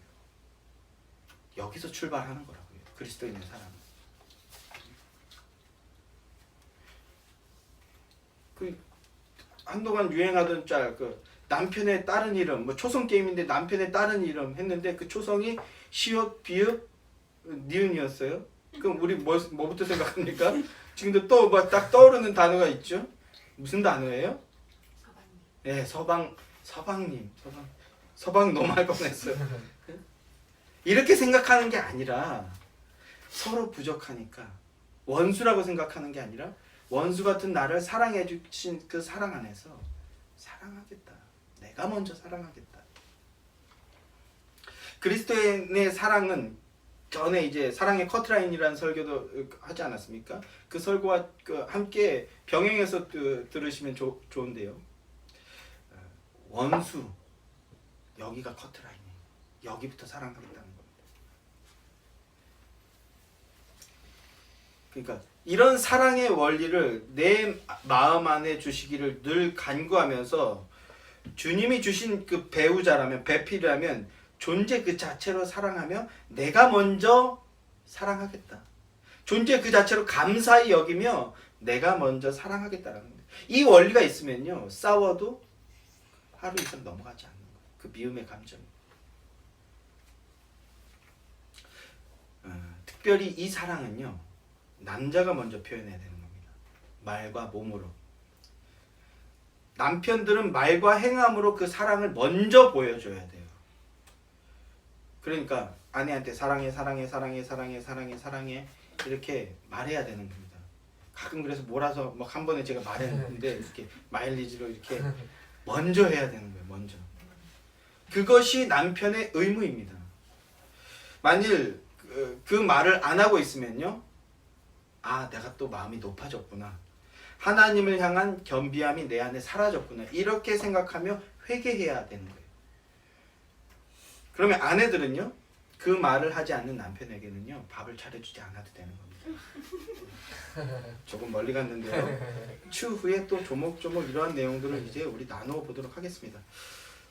여기서 출발하는 거라고요. 그리스도인의 사랑은. 한동안 유행하던 짤, 남편의 다른 이름, 초성 게임인데 남편의 다른 이름 했는데 그 초성이 시옷, 비읍, 니은이었어요. 그럼 우리 뭐부터 생각합니까? 지금도 또 딱 떠오르는 단어가 있죠. 무슨 단어예요? 서방님. 네, 서방님. 서방 너무 할 뻔했어요. 이렇게 생각하는 게 아니라 서로 부족하니까 원수라고 생각하는 게 아니라 원수 같은 나를 사랑해 주신 그 사랑 안에서 사랑하겠다. 내가 먼저 사랑하겠다. 그리스도인의 사랑은 전에 이제 사랑의 커트라인이라는 설교도 하지 않았습니까? 그 설교와 함께 병행해서 들으시면 좋은데요. 원수, 여기가 커트라인이에요. 여기부터 사랑하겠다는 겁니다. 그러니까 이런 사랑의 원리를 내 마음 안에 주시기를 늘 간구하면서 주님이 주신 그 배우자라면, 배필이라면 존재 그 자체로 사랑하며 내가 먼저 사랑하겠다. 존재 그 자체로 감사히 여기며 내가 먼저 사랑하겠다라는 거예요. 이 원리가 있으면요, 싸워도 하루 이상 넘어가지 않는 거예요. 그 미움의 감정이. 특별히 이 사랑은요, 남자가 먼저 표현해야 되는 겁니다. 말과 몸으로. 남편들은 말과 행함으로 그 사랑을 먼저 보여줘야 돼요. 그러니까 아내한테 사랑해 사랑해 사랑해 사랑해 사랑해 사랑해 이렇게 말해야 되는 겁니다. 가끔 그래서 몰아서 막 한 번에 제가 말했는데 이렇게 마일리지로 이렇게 먼저 해야 되는 거예요. 먼저. 그것이 남편의 의무입니다. 만일 그 말을 안 하고 있으면요, 아 내가 또 마음이 높아졌구나, 하나님을 향한 겸비함이 내 안에 사라졌구나, 이렇게 생각하며 회개해야 되는 거예요. 그러면 아내들은요, 그 말을 하지 않는 남편에게는요 밥을 차려주지 않아도 되는 겁니다. 조금 멀리 갔는데요, 추후에 또 조목조목 이러한 내용들을 이제 우리 나누어 보도록 하겠습니다.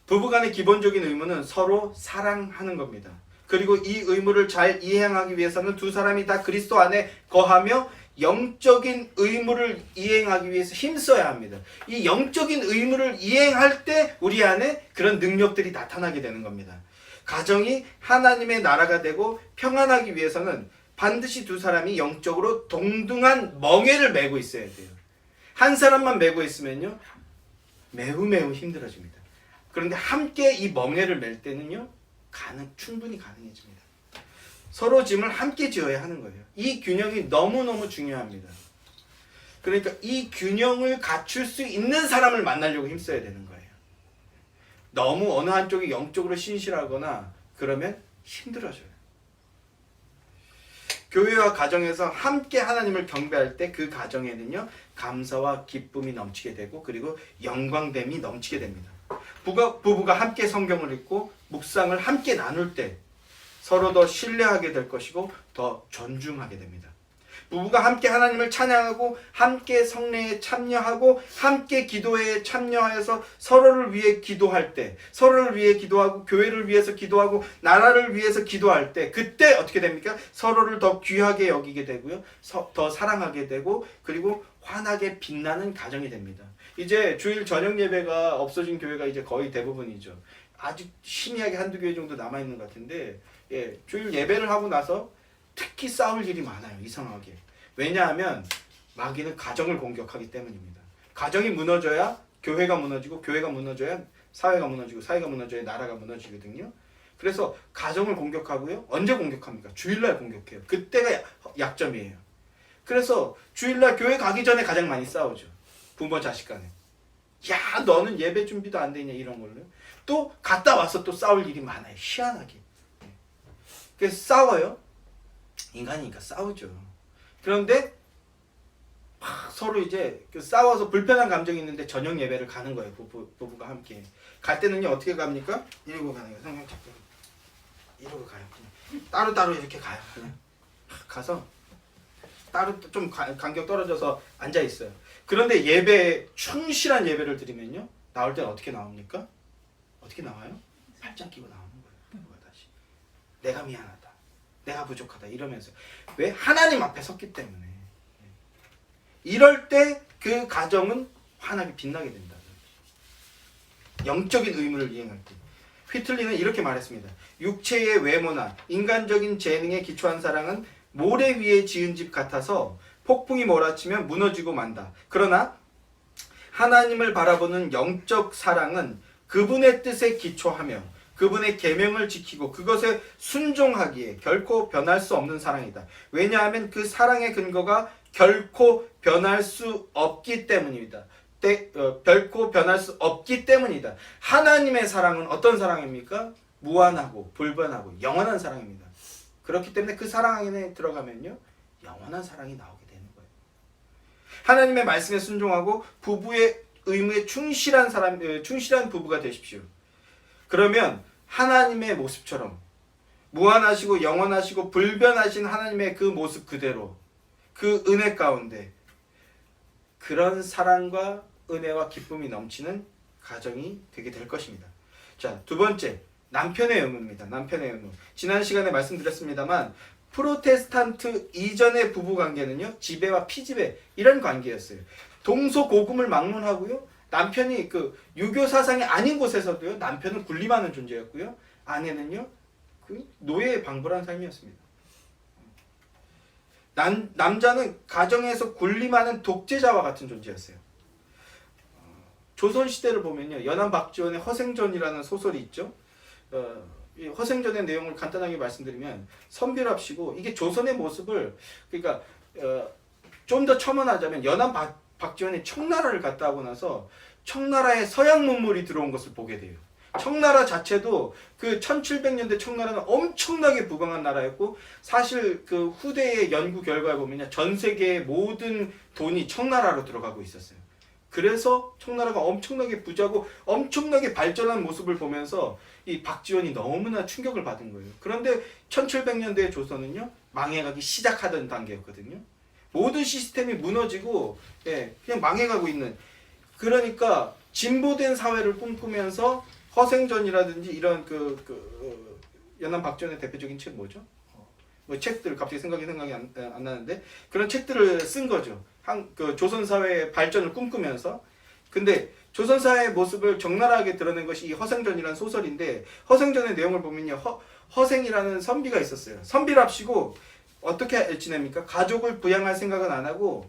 부부간의 기본적인 의무는 서로 사랑하는 겁니다. 그리고 이 의무를 잘 이행하기 위해서는 두 사람이 다 그리스도 안에 거하며 영적인 의무를 이행하기 위해서 힘써야 합니다. 이 영적인 의무를 이행할 때 우리 안에 그런 능력들이 나타나게 되는 겁니다. 가정이 하나님의 나라가 되고 평안하기 위해서는 반드시 두 사람이 영적으로 동등한 멍에를 메고 있어야 돼요. 한 사람만 메고 있으면요, 매우 힘들어집니다. 그런데 함께 이 멍에를 맬 때는요, 충분히 가능해집니다. 서로 짐을 함께 지어야 하는 거예요. 이 균형이 너무너무 중요합니다. 그러니까 이 균형을 갖출 수 있는 사람을 만나려고 힘써야 되는 거예요. 너무 어느 한쪽이 영적으로 신실하거나 그러면 힘들어져요. 교회와 가정에서 함께 하나님을 경배할 때 그 가정에는요, 감사와 기쁨이 넘치게 되고 그리고 영광됨이 넘치게 됩니다. 부부가 함께 성경을 읽고 묵상을 함께 나눌 때 서로 더 신뢰하게 될 것이고 더 존중하게 됩니다. 부부가 함께 하나님을 찬양하고 함께 성례에 참여하고 함께 기도회에 참여하여서 서로를 위해 기도할 때, 서로를 위해 기도하고 교회를 위해서 기도하고 나라를 위해서 기도할 때, 그때 어떻게 됩니까? 서로를 더 귀하게 여기게 되고요, 더 사랑하게 되고 그리고 환하게 빛나는 가정이 됩니다. 이제 주일 저녁 예배가 없어진 교회가 이제 거의 대부분이죠. 아직 희미하게 한두 교회 정도 남아있는 것 같은데, 주일 예배를 하고 나서 특히 싸울 일이 많아요. 이상하게. 왜냐하면 마귀는 가정을 공격하기 때문입니다. 가정이 무너져야 교회가 무너지고, 교회가 무너져야 사회가 무너지고, 사회가 무너져야 나라가 무너지거든요. 그래서 가정을 공격하고요. 언제 공격합니까? 주일날 공격해요. 그때가 약점이에요. 그래서 주일날 교회 가기 전에 가장 많이 싸우죠. 부모 자식 간에. 야, 너는 예배 준비도 안 되냐, 이런 걸로. 또 갔다 와서 또 싸울 일이 많아요. 희한하게. 그래서 싸워요. 인간이니까 싸우죠. 그런데 서로 이제 싸워서 불편한 감정이 있는데 저녁 예배를 가는 거예요. 부부가 함께. 갈 때는요, 어떻게 갑니까? 이러고 가는 거예요. 성경 찾고. 이러고 가요. 그냥. 따로따로 이렇게 가요. 그냥. 가서 따로 좀 간격 떨어져서 앉아 있어요. 그런데 예배, 충실한 예배를 드리면요, 나올 때는 어떻게 나옵니까? 어떻게 나와요? 팔짱 끼고 나오는 거예요. 다시. 내가 미안하다, 내가 부족하다 이러면서. 왜? 하나님 앞에 섰기 때문에. 이럴 때 그 가정은 환하게 빛나게 된다. 영적인 의무를 이행할 때. 휘틀리는 이렇게 말했습니다. 육체의 외모나 인간적인 재능에 기초한 사랑은 모래 위에 지은 집 같아서 폭풍이 몰아치면 무너지고 만다. 그러나 하나님을 바라보는 영적 사랑은 그분의 뜻에 기초하며 그분의 계명을 지키고 그것에 순종하기에 결코 변할 수 없는 사랑이다. 왜냐하면 그 사랑의 근거가 결코 변할 수 없기 때문입니다. 결코 변할 수 없기 때문이다. 하나님의 사랑은 어떤 사랑입니까? 무한하고 불변하고 영원한 사랑입니다. 그렇기 때문에 그 사랑 안에 들어가면요, 영원한 사랑이 나오게 되는 거예요. 하나님의 말씀에 순종하고 부부의 의무에 충실한 부부가 되십시오. 그러면 하나님의 모습처럼 무한하시고 영원하시고 불변하신 하나님의 그 모습 그대로, 그 은혜 가운데 그런 사랑과 은혜와 기쁨이 넘치는 가정이 되게 될 것입니다. 자, 두 번째, 남편의 의무입니다. 남편의 의무. 지난 시간에 말씀드렸습니다만 프로테스탄트 이전의 부부관계는요, 지배와 피지배 이런 관계였어요. 동서고금을 막론하고요, 남편이 그 유교 사상이 아닌 곳에서도요, 남편은 군림하는 존재였고요, 아내는요, 그 노예에 방불한 삶이었습니다. 남자는 가정에서 군림하는 독재자와 같은 존재였어요. 조선 시대를 보면요, 연안 박지원의 허생전이라는 소설이 있죠. 이 허생전의 내용을 간단하게 말씀드리면 선비랍시고, 이게 조선의 모습을, 그러니까 좀 더 첨언하자면 연안 박지원이 청나라를 갔다 하고 나서 청나라에 서양 문물이 들어온 것을 보게 돼요. 청나라 자체도 그 1700년대 청나라는 엄청나게 부강한 나라였고, 사실 그 후대의 연구 결과에 보면 전 세계의 모든 돈이 청나라로 들어가고 있었어요. 그래서 청나라가 엄청나게 부자고 엄청나게 발전한 모습을 보면서 이 박지원이 너무나 충격을 받은 거예요. 그런데 1700년대의 조선은요, 망해가기 시작하던 단계였거든요. 모든 시스템이 무너지고, 예, 그냥 망해가고 있는, 그러니까 진보된 사회를 꿈꾸면서 허생전이라든지 이런 연안 박지원의 대표적인 책 뭐죠? 뭐 책들 갑자기 생각이 안 나는데, 그런 책들을 쓴 거죠. 조선 사회의 발전을 꿈꾸면서. 근데 조선 사회의 모습을 적나라하게 드러낸 것이 이 허생전이라는 소설인데, 허생전의 내용을 보면요, 허생이라는 선비가 있었어요. 선비랍시고 어떻게 지냅니까? 가족을 부양할 생각은 안 하고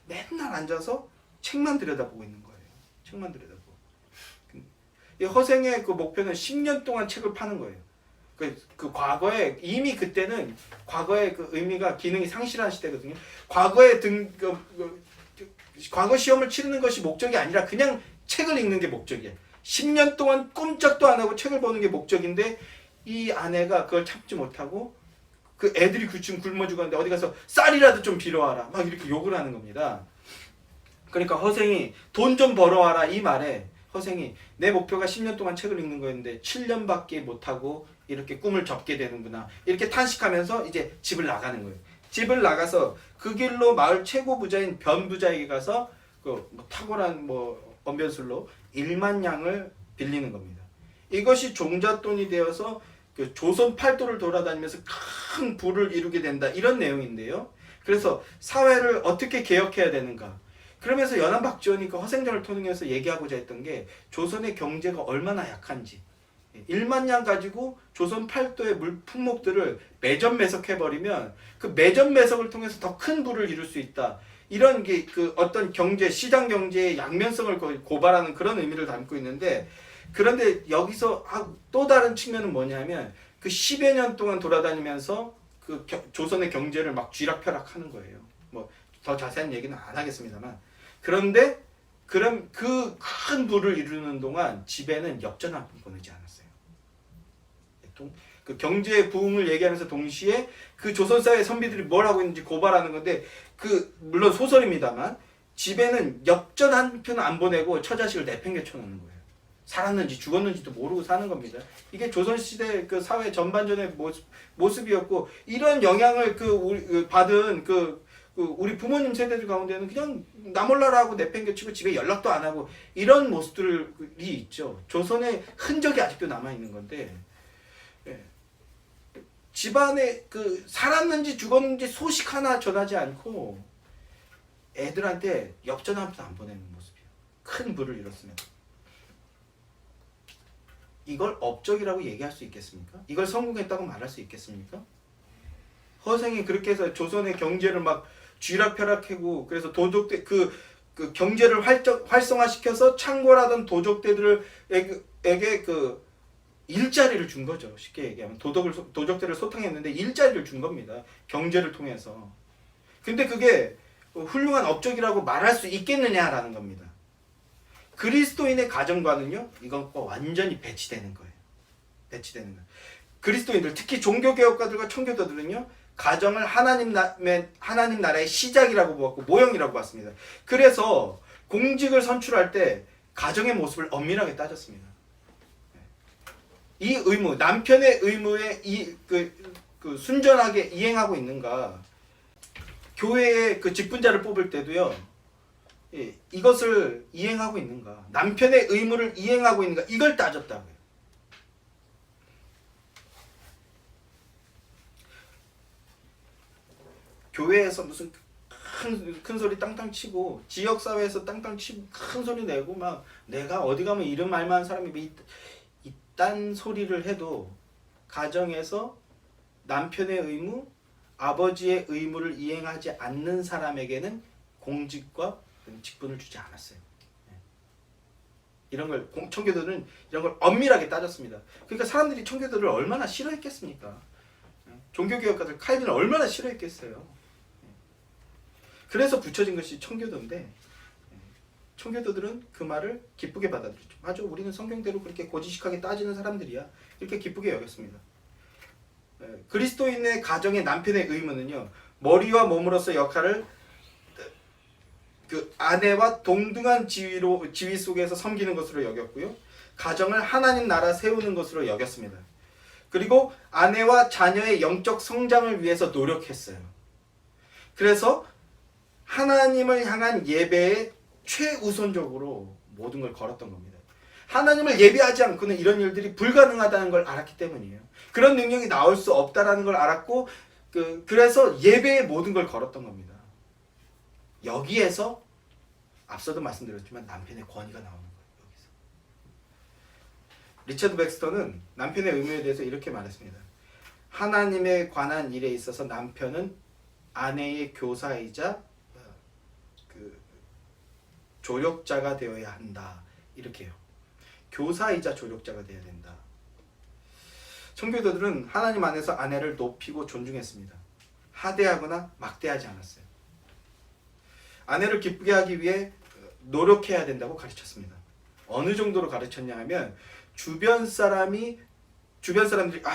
맨날 앉아서 책만 들여다보고 있는 거예요. 책만 들여다보고. 이 허생의 그 목표는 10년 동안 책을 파는 거예요. 그 과거에, 이미 그때는 과거의 그 의미가, 기능이 상실한 시대거든요. 과거에 과거 시험을 치르는 것이 목적이 아니라 그냥 책을 읽는 게 목적이야. 10년 동안 꼼짝도 안 하고 책을 보는 게 목적인데, 이 아내가 그걸 참지 못하고 그 애들이 지금 굶어 죽었는데 어디 가서 쌀이라도 좀 빌어와라, 막 이렇게 욕을 하는 겁니다. 그러니까 허생이 돈 좀 벌어와라 이 말에, 허생이 내 목표가 10년 동안 책을 읽는 거였는데 7년밖에 못하고 이렇게 꿈을 접게 되는구나, 이렇게 탄식하면서 이제 집을 나가는 거예요. 집을 나가서 그 길로 마을 최고 부자인 변부자에게 가서 탁월한 언변술로 1만 양을 빌리는 겁니다. 이것이 종잣돈이 되어서 그 조선 팔도를 돌아다니면서 큰 부를 이루게 된다, 이런 내용인데요. 그래서 사회를 어떻게 개혁해야 되는가, 그러면서 연안 박지원이 그 허생전을 통해서 얘기하고자 했던 게 조선의 경제가 얼마나 약한지, 1만 양 가지고 조선 팔도의 품목들을 매점매석해버리면 그 매점매석을 통해서 더 큰 부를 이룰 수 있다, 이런 게 그 어떤 경제, 시장 경제의 양면성을 고발하는 그런 의미를 담고 있는데, 그런데 여기서 또 다른 측면은 뭐냐면 그 10여 년 동안 돌아다니면서 그 조선의 경제를 막 쥐락펴락하는 거예요. 뭐 더 자세한 얘기는 안 하겠습니다만, 그런데 그럼 그 큰 부를 이루는 동안 집에는 엽전 한 푼 보내지 않았어요. 그 경제 부흥을 얘기하면서 동시에 그 조선사회 선비들이 뭘 하고 있는지 고발하는 건데, 물론 소설입니다만 집에는 엽전 한 푼 안 보내고 처자식을 내팽개쳐 놓는 거예요. 살았는지 죽었는지도 모르고 사는 겁니다. 이게 조선시대 그 사회 전반전의 모습이었고, 이런 영향을 받은 우리 부모님 세대들 가운데는 그냥 나 몰라라 하고 내팽개치고 집에 연락도 안 하고 이런 모습들이 있죠. 조선의 흔적이 아직도 남아있는 건데, 예. 집안에 살았는지 죽었는지 소식 하나 전하지 않고 애들한테 엽전 한 푼 안 보내는 모습이에요. 큰 부를 이뤘으면. 이걸 업적이라고 얘기할 수 있겠습니까? 이걸 성공했다고 말할 수 있겠습니까? 허생이 그렇게 해서 조선의 경제를 막 쥐락펴락하고, 그래서 도적대 그 경제를 활성화시켜서 창궐하던 도적대들에게 일자리를 준 거죠. 쉽게 얘기하면 도적들을 소탕했는데 일자리를 준 겁니다. 경제를 통해서. 근데 그게 훌륭한 업적이라고 말할 수 있겠느냐라는 겁니다. 그리스도인의 가정과는요, 이건 완전히 배치되는 거예요. 배치되는 거예요. 그리스도인들, 특히 종교개혁가들과 청교도들은요, 가정을 하나님 나라의 시작이라고 보았고 모형이라고 봤습니다. 그래서 공직을 선출할 때 가정의 모습을 엄밀하게 따졌습니다. 이 의무, 남편의 의무에 순전하게 이행하고 있는가. 교회의 직분자를 뽑을 때도요, 이것을 이행하고 있는가, 남편의 의무를 이행하고 있는가, 이걸 따졌다고요. 교회에서 무슨 큰 소리 땅땅 치고, 지역사회에서 땅땅 치고 큰 소리 내고, 막 내가 어디 가면 이름 알만한 사람이 이딴 소리를 해도 가정에서 남편의 의무, 아버지의 의무를 이행하지 않는 사람에게는 공직과 직분을 주지 않았어요. 이런 걸 청교도들은 이런 걸 엄밀하게 따졌습니다. 그러니까 사람들이 청교도를 얼마나 싫어했겠습니까? 종교개혁가들 칼빈을 얼마나 싫어했겠어요. 그래서 붙여진 것이 청교도인데 청교도들은 그 말을 기쁘게 받아들였죠. 맞아, 우리는 성경대로 그렇게 고지식하게 따지는 사람들이야. 이렇게 기쁘게 여겼습니다. 그리스도인의 가정의 남편의 의무는요, 머리와 몸으로서 역할을 그 아내와 동등한 지위 속에서 섬기는 것으로 여겼고요, 가정을 하나님 나라 세우는 것으로 여겼습니다. 그리고 아내와 자녀의 영적 성장을 위해서 노력했어요. 그래서 하나님을 향한 예배에 최우선적으로 모든 걸 걸었던 겁니다. 하나님을 예배하지 않고는 이런 일들이 불가능하다는 걸 알았기 때문이에요. 그런 능력이 나올 수 없다라는 걸 알았고, 그래서 예배에 모든 걸 걸었던 겁니다. 여기에서 앞서도 말씀드렸지만 남편의 권위가 나오는 거예요. 여기서 리처드 백스터는 남편의 의무에 대해서 이렇게 말했습니다. 하나님에 관한 일에 있어서 남편은 아내의 교사이자 조력자가 되어야 한다. 이렇게 해요. 교사이자 조력자가 되어야 된다. 청교도들은 하나님 안에서 아내를 높이고 존중했습니다. 하대하거나 막대하지 않았어요. 아내를 기쁘게 하기 위해 노력해야 된다고 가르쳤습니다. 어느 정도로 가르쳤냐 하면 주변 사람들이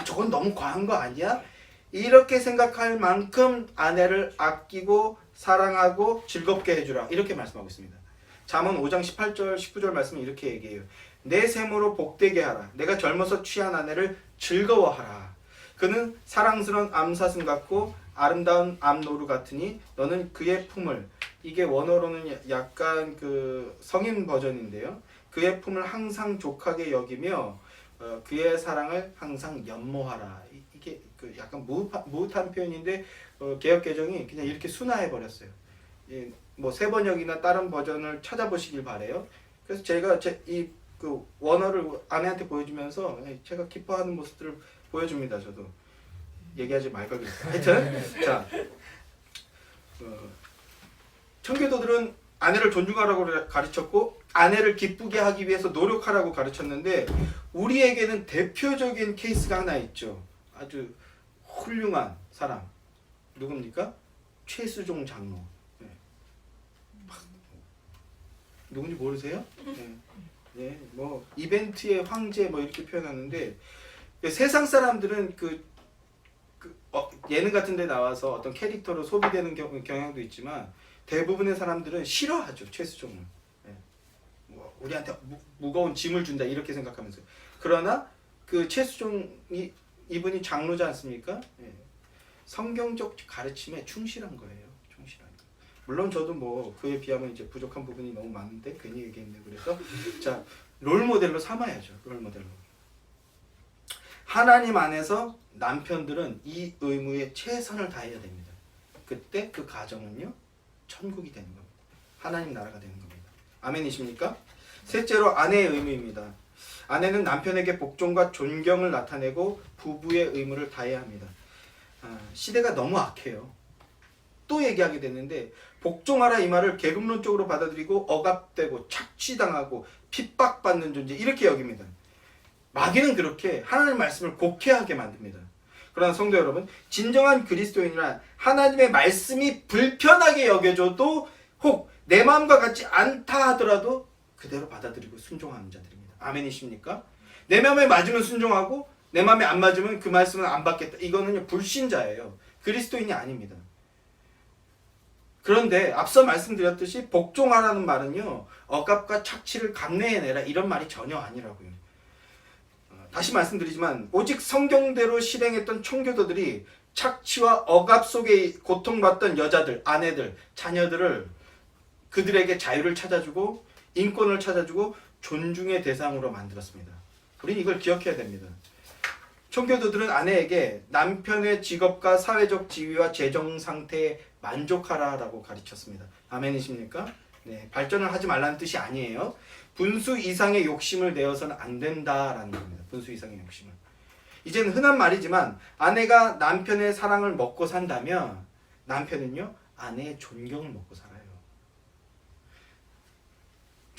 저건 너무 과한 거 아니야? 이렇게 생각할 만큼 아내를 아끼고 사랑하고 즐겁게 해주라. 이렇게 말씀하고 있습니다. 잠언 5장 18절 19절 말씀은 이렇게 얘기해요. 내 셈으로 복되게 하라. 내가 젊어서 취한 아내를 즐거워하라. 그는 사랑스러운 암사슴 같고 아름다운 암노루 같으니 너는 그의 품을, 이게 원어로는 약간 그 성인 버전인데요, 그의 품을 항상 족하게 여기며 그의 사랑을 항상 연모하라. 이게 그 약간 무릇한 표현인데 개역 개정이 그냥 이렇게 순화해 버렸어요. 뭐 세번역이나 다른 버전을 찾아보시길 바래요. 그래서 제가 그 원어를 아내한테 보여주면서 제가 기뻐하는 모습들을 보여줍니다. 저도 얘기하지 말 걸 그랬어요. 하여튼 자, 청교도들은 아내를 존중하라고 가르쳤고 아내를 기쁘게 하기 위해서 노력하라고 가르쳤는데, 우리에게는 대표적인 케이스가 하나 있죠. 아주 훌륭한 사람. 누굽니까? 최수종 장로. 누군지 모르세요? 네, 뭐 이벤트의 황제 뭐 이렇게 표현하는데, 세상 사람들은 예능 같은 데 나와서 어떤 캐릭터로 소비되는 경향도 있지만 대부분의 사람들은 싫어하죠, 최수종을. 뭐 우리한테 무거운 짐을 준다 이렇게 생각하면서. 그러나 그 최수종이, 이분이 장로지 않습니까? 성경적 가르침에 충실한 거예요. 물론 저도 뭐 그에 비하면 이제 부족한 부분이 너무 많은데 괜히 얘기했네. 그래서 자, 롤모델로 삼아야죠. 롤모델로. 하나님 안에서 남편들은 이 의무에 최선을 다해야 됩니다. 그때 그 가정은요, 천국이 되는 겁니다. 하나님 나라가 되는 겁니다. 아멘이십니까? 셋째로 아내의 의무입니다. 아내는 남편에게 복종과 존경을 나타내고 부부의 의무를 다해야 합니다. 시대가 너무 악해요. 또 얘기하게 되는데, 복종하라 이 말을 계급론적으로 받아들이고 억압되고 착취당하고 핍박받는 존재 이렇게 여깁니다. 마귀는 그렇게 하나님의 말씀을 곡해하게 만듭니다. 그러나 성도 여러분, 진정한 그리스도인이란 하나님의 말씀이 불편하게 여겨져도 혹 내 마음과 같지 않다 하더라도 그대로 받아들이고 순종하는 자들입니다. 아멘이십니까? 내 마음에 맞으면 순종하고 내 마음에 안 맞으면 그 말씀은 안 받겠다. 이거는 불신자예요. 그리스도인이 아닙니다. 그런데 앞서 말씀드렸듯이 복종하라는 말은요, 억압과 착취를 감내해내라 이런 말이 전혀 아니라고요. 다시 말씀드리지만 오직 성경대로 실행했던 청교도들이 착취와 억압 속에 고통받던 여자들, 아내들, 자녀들을, 그들에게 자유를 찾아주고 인권을 찾아주고 존중의 대상으로 만들었습니다. 우리는 이걸 기억해야 됩니다. 청교도들은 아내에게 남편의 직업과 사회적 지위와 재정 상태에 만족하라라고 가르쳤습니다. 아멘이십니까? 네, 발전을 하지 말라는 뜻이 아니에요. 분수 이상의 욕심을 내어서는 안 된다라는 겁니다. 분수 이상의 욕심을. 이제는 흔한 말이지만 아내가 남편의 사랑을 먹고 산다면 남편은요, 아내의 존경을 먹고 살아요.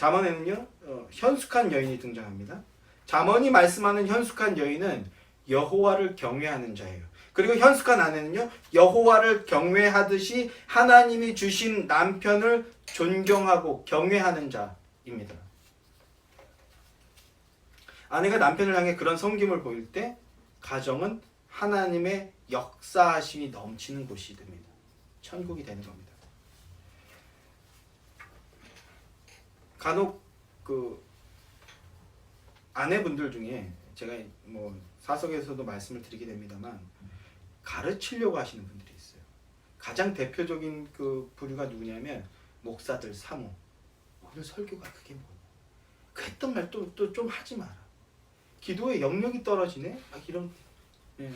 잠언에는요 현숙한 여인이 등장합니다. 잠언이 말씀하는 현숙한 여인은 여호와를 경외하는 자예요. 그리고 현숙한 아내는요 여호와를 경외하듯이 하나님이 주신 남편을 존경하고 경외하는 자입니다. 아내가 남편을 향해 그런 섬김을 보일 때 가정은 하나님의 역사하심이 넘치는 곳이 됩니다. 천국이 되는 겁니다. 간혹 그 아내분들 중에 제가 뭐 사석에서도 말씀을 드리게 됩니다만 가르치려고 하시는 분들이 있어요. 가장 대표적인 그 부류가 누구냐면 목사들, 사모. 오늘 설교가 그게 뭐냐? 그 했던 말 또 좀 하지 마라. 기도에 영역이 떨어지네? 막 이런. 예.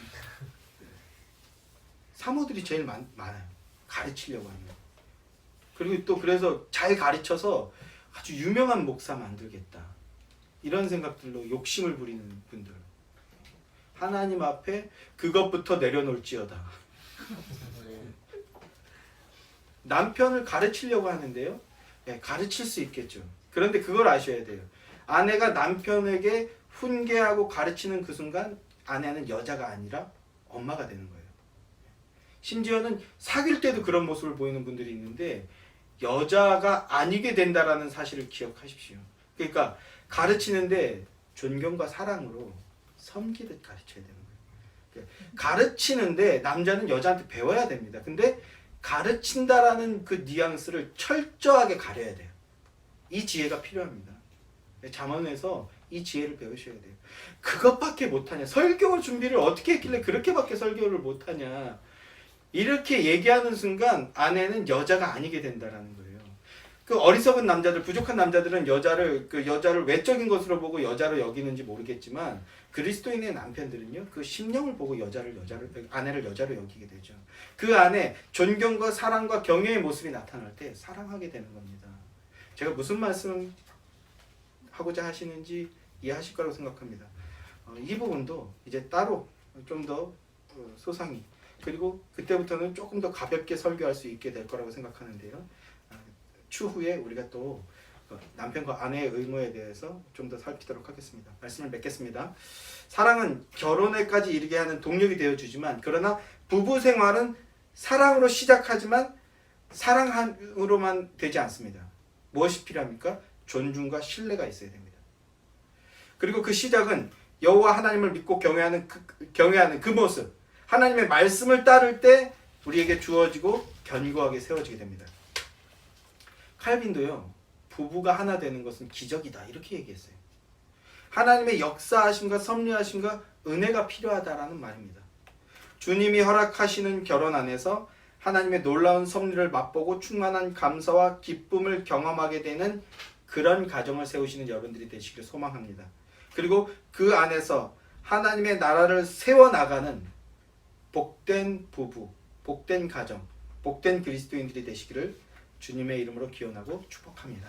사모들이 제일 많아요. 가르치려고 하는 거. 그리고 또 그래서 잘 가르쳐서 아주 유명한 목사 만들겠다. 이런 생각들로 욕심을 부리는 분들. 하나님 앞에 그것부터 내려놓을지어다. 남편을 가르치려고 하는데요. 네, 가르칠 수 있겠죠. 그런데 그걸 아셔야 돼요. 아내가 남편에게 훈계하고 가르치는 그 순간 아내는 여자가 아니라 엄마가 되는 거예요. 심지어는 사귈 때도 그런 모습을 보이는 분들이 있는데 여자가 아니게 된다라는 사실을 기억하십시오. 그러니까 가르치는데 존경과 사랑으로 섬기듯 가르쳐야 되는 거예요. 가르치는데 남자는 여자한테 배워야 됩니다. 근데 가르친다라는 그 뉘앙스를 철저하게 가려야 돼요. 이 지혜가 필요합니다. 잠언에서 이 지혜를 배우셔야 돼요. 그것밖에 못하냐? 설교 준비를 어떻게 했길래 그렇게밖에 설교를 못하냐? 이렇게 얘기하는 순간 아내는 여자가 아니게 된다라는 거예요. 그 어리석은 남자들, 부족한 남자들은 여자를 외적인 것으로 보고 여자로 여기는지 모르겠지만 그리스도인의 남편들은요 그 심령을 보고 아내를 여자로 여기게 되죠. 그 안에 존경과 사랑과 경외의 모습이 나타날 때 사랑하게 되는 겁니다. 제가 무슨 말씀 하고자 하시는지 이해하실 거라고 생각합니다. 이 부분도 이제 따로 좀 더 소상히 그리고 그때부터는 조금 더 가볍게 설교할 수 있게 될 거라고 생각하는데요. 추후에 우리가 또 남편과 아내의 의무에 대해서 좀 더 살피도록 하겠습니다. 말씀을 맺겠습니다. 사랑은 결혼에까지 이르게 하는 동력이 되어주지만 그러나 부부 생활은 사랑으로 시작하지만 사랑으로만 되지 않습니다. 무엇이 필요합니까? 존중과 신뢰가 있어야 됩니다. 그리고 그 시작은 여호와 하나님을 믿고 경외하는 그 모습, 하나님의 말씀을 따를 때 우리에게 주어지고 견고하게 세워지게 됩니다. 칼빈도요, 부부가 하나 되는 것은 기적이다 이렇게 얘기했어요. 하나님의 역사하심과 섭리하심과 은혜가 필요하다라는 말입니다. 주님이 허락하시는 결혼 안에서 하나님의 놀라운 섭리를 맛보고 충만한 감사와 기쁨을 경험하게 되는 그런 가정을 세우시는 여러분들이 되시기를 소망합니다. 그리고 그 안에서 하나님의 나라를 세워나가는 복된 부부, 복된 가정, 복된 그리스도인들이 되시기를 주님의 이름으로 기원하고 축복합니다.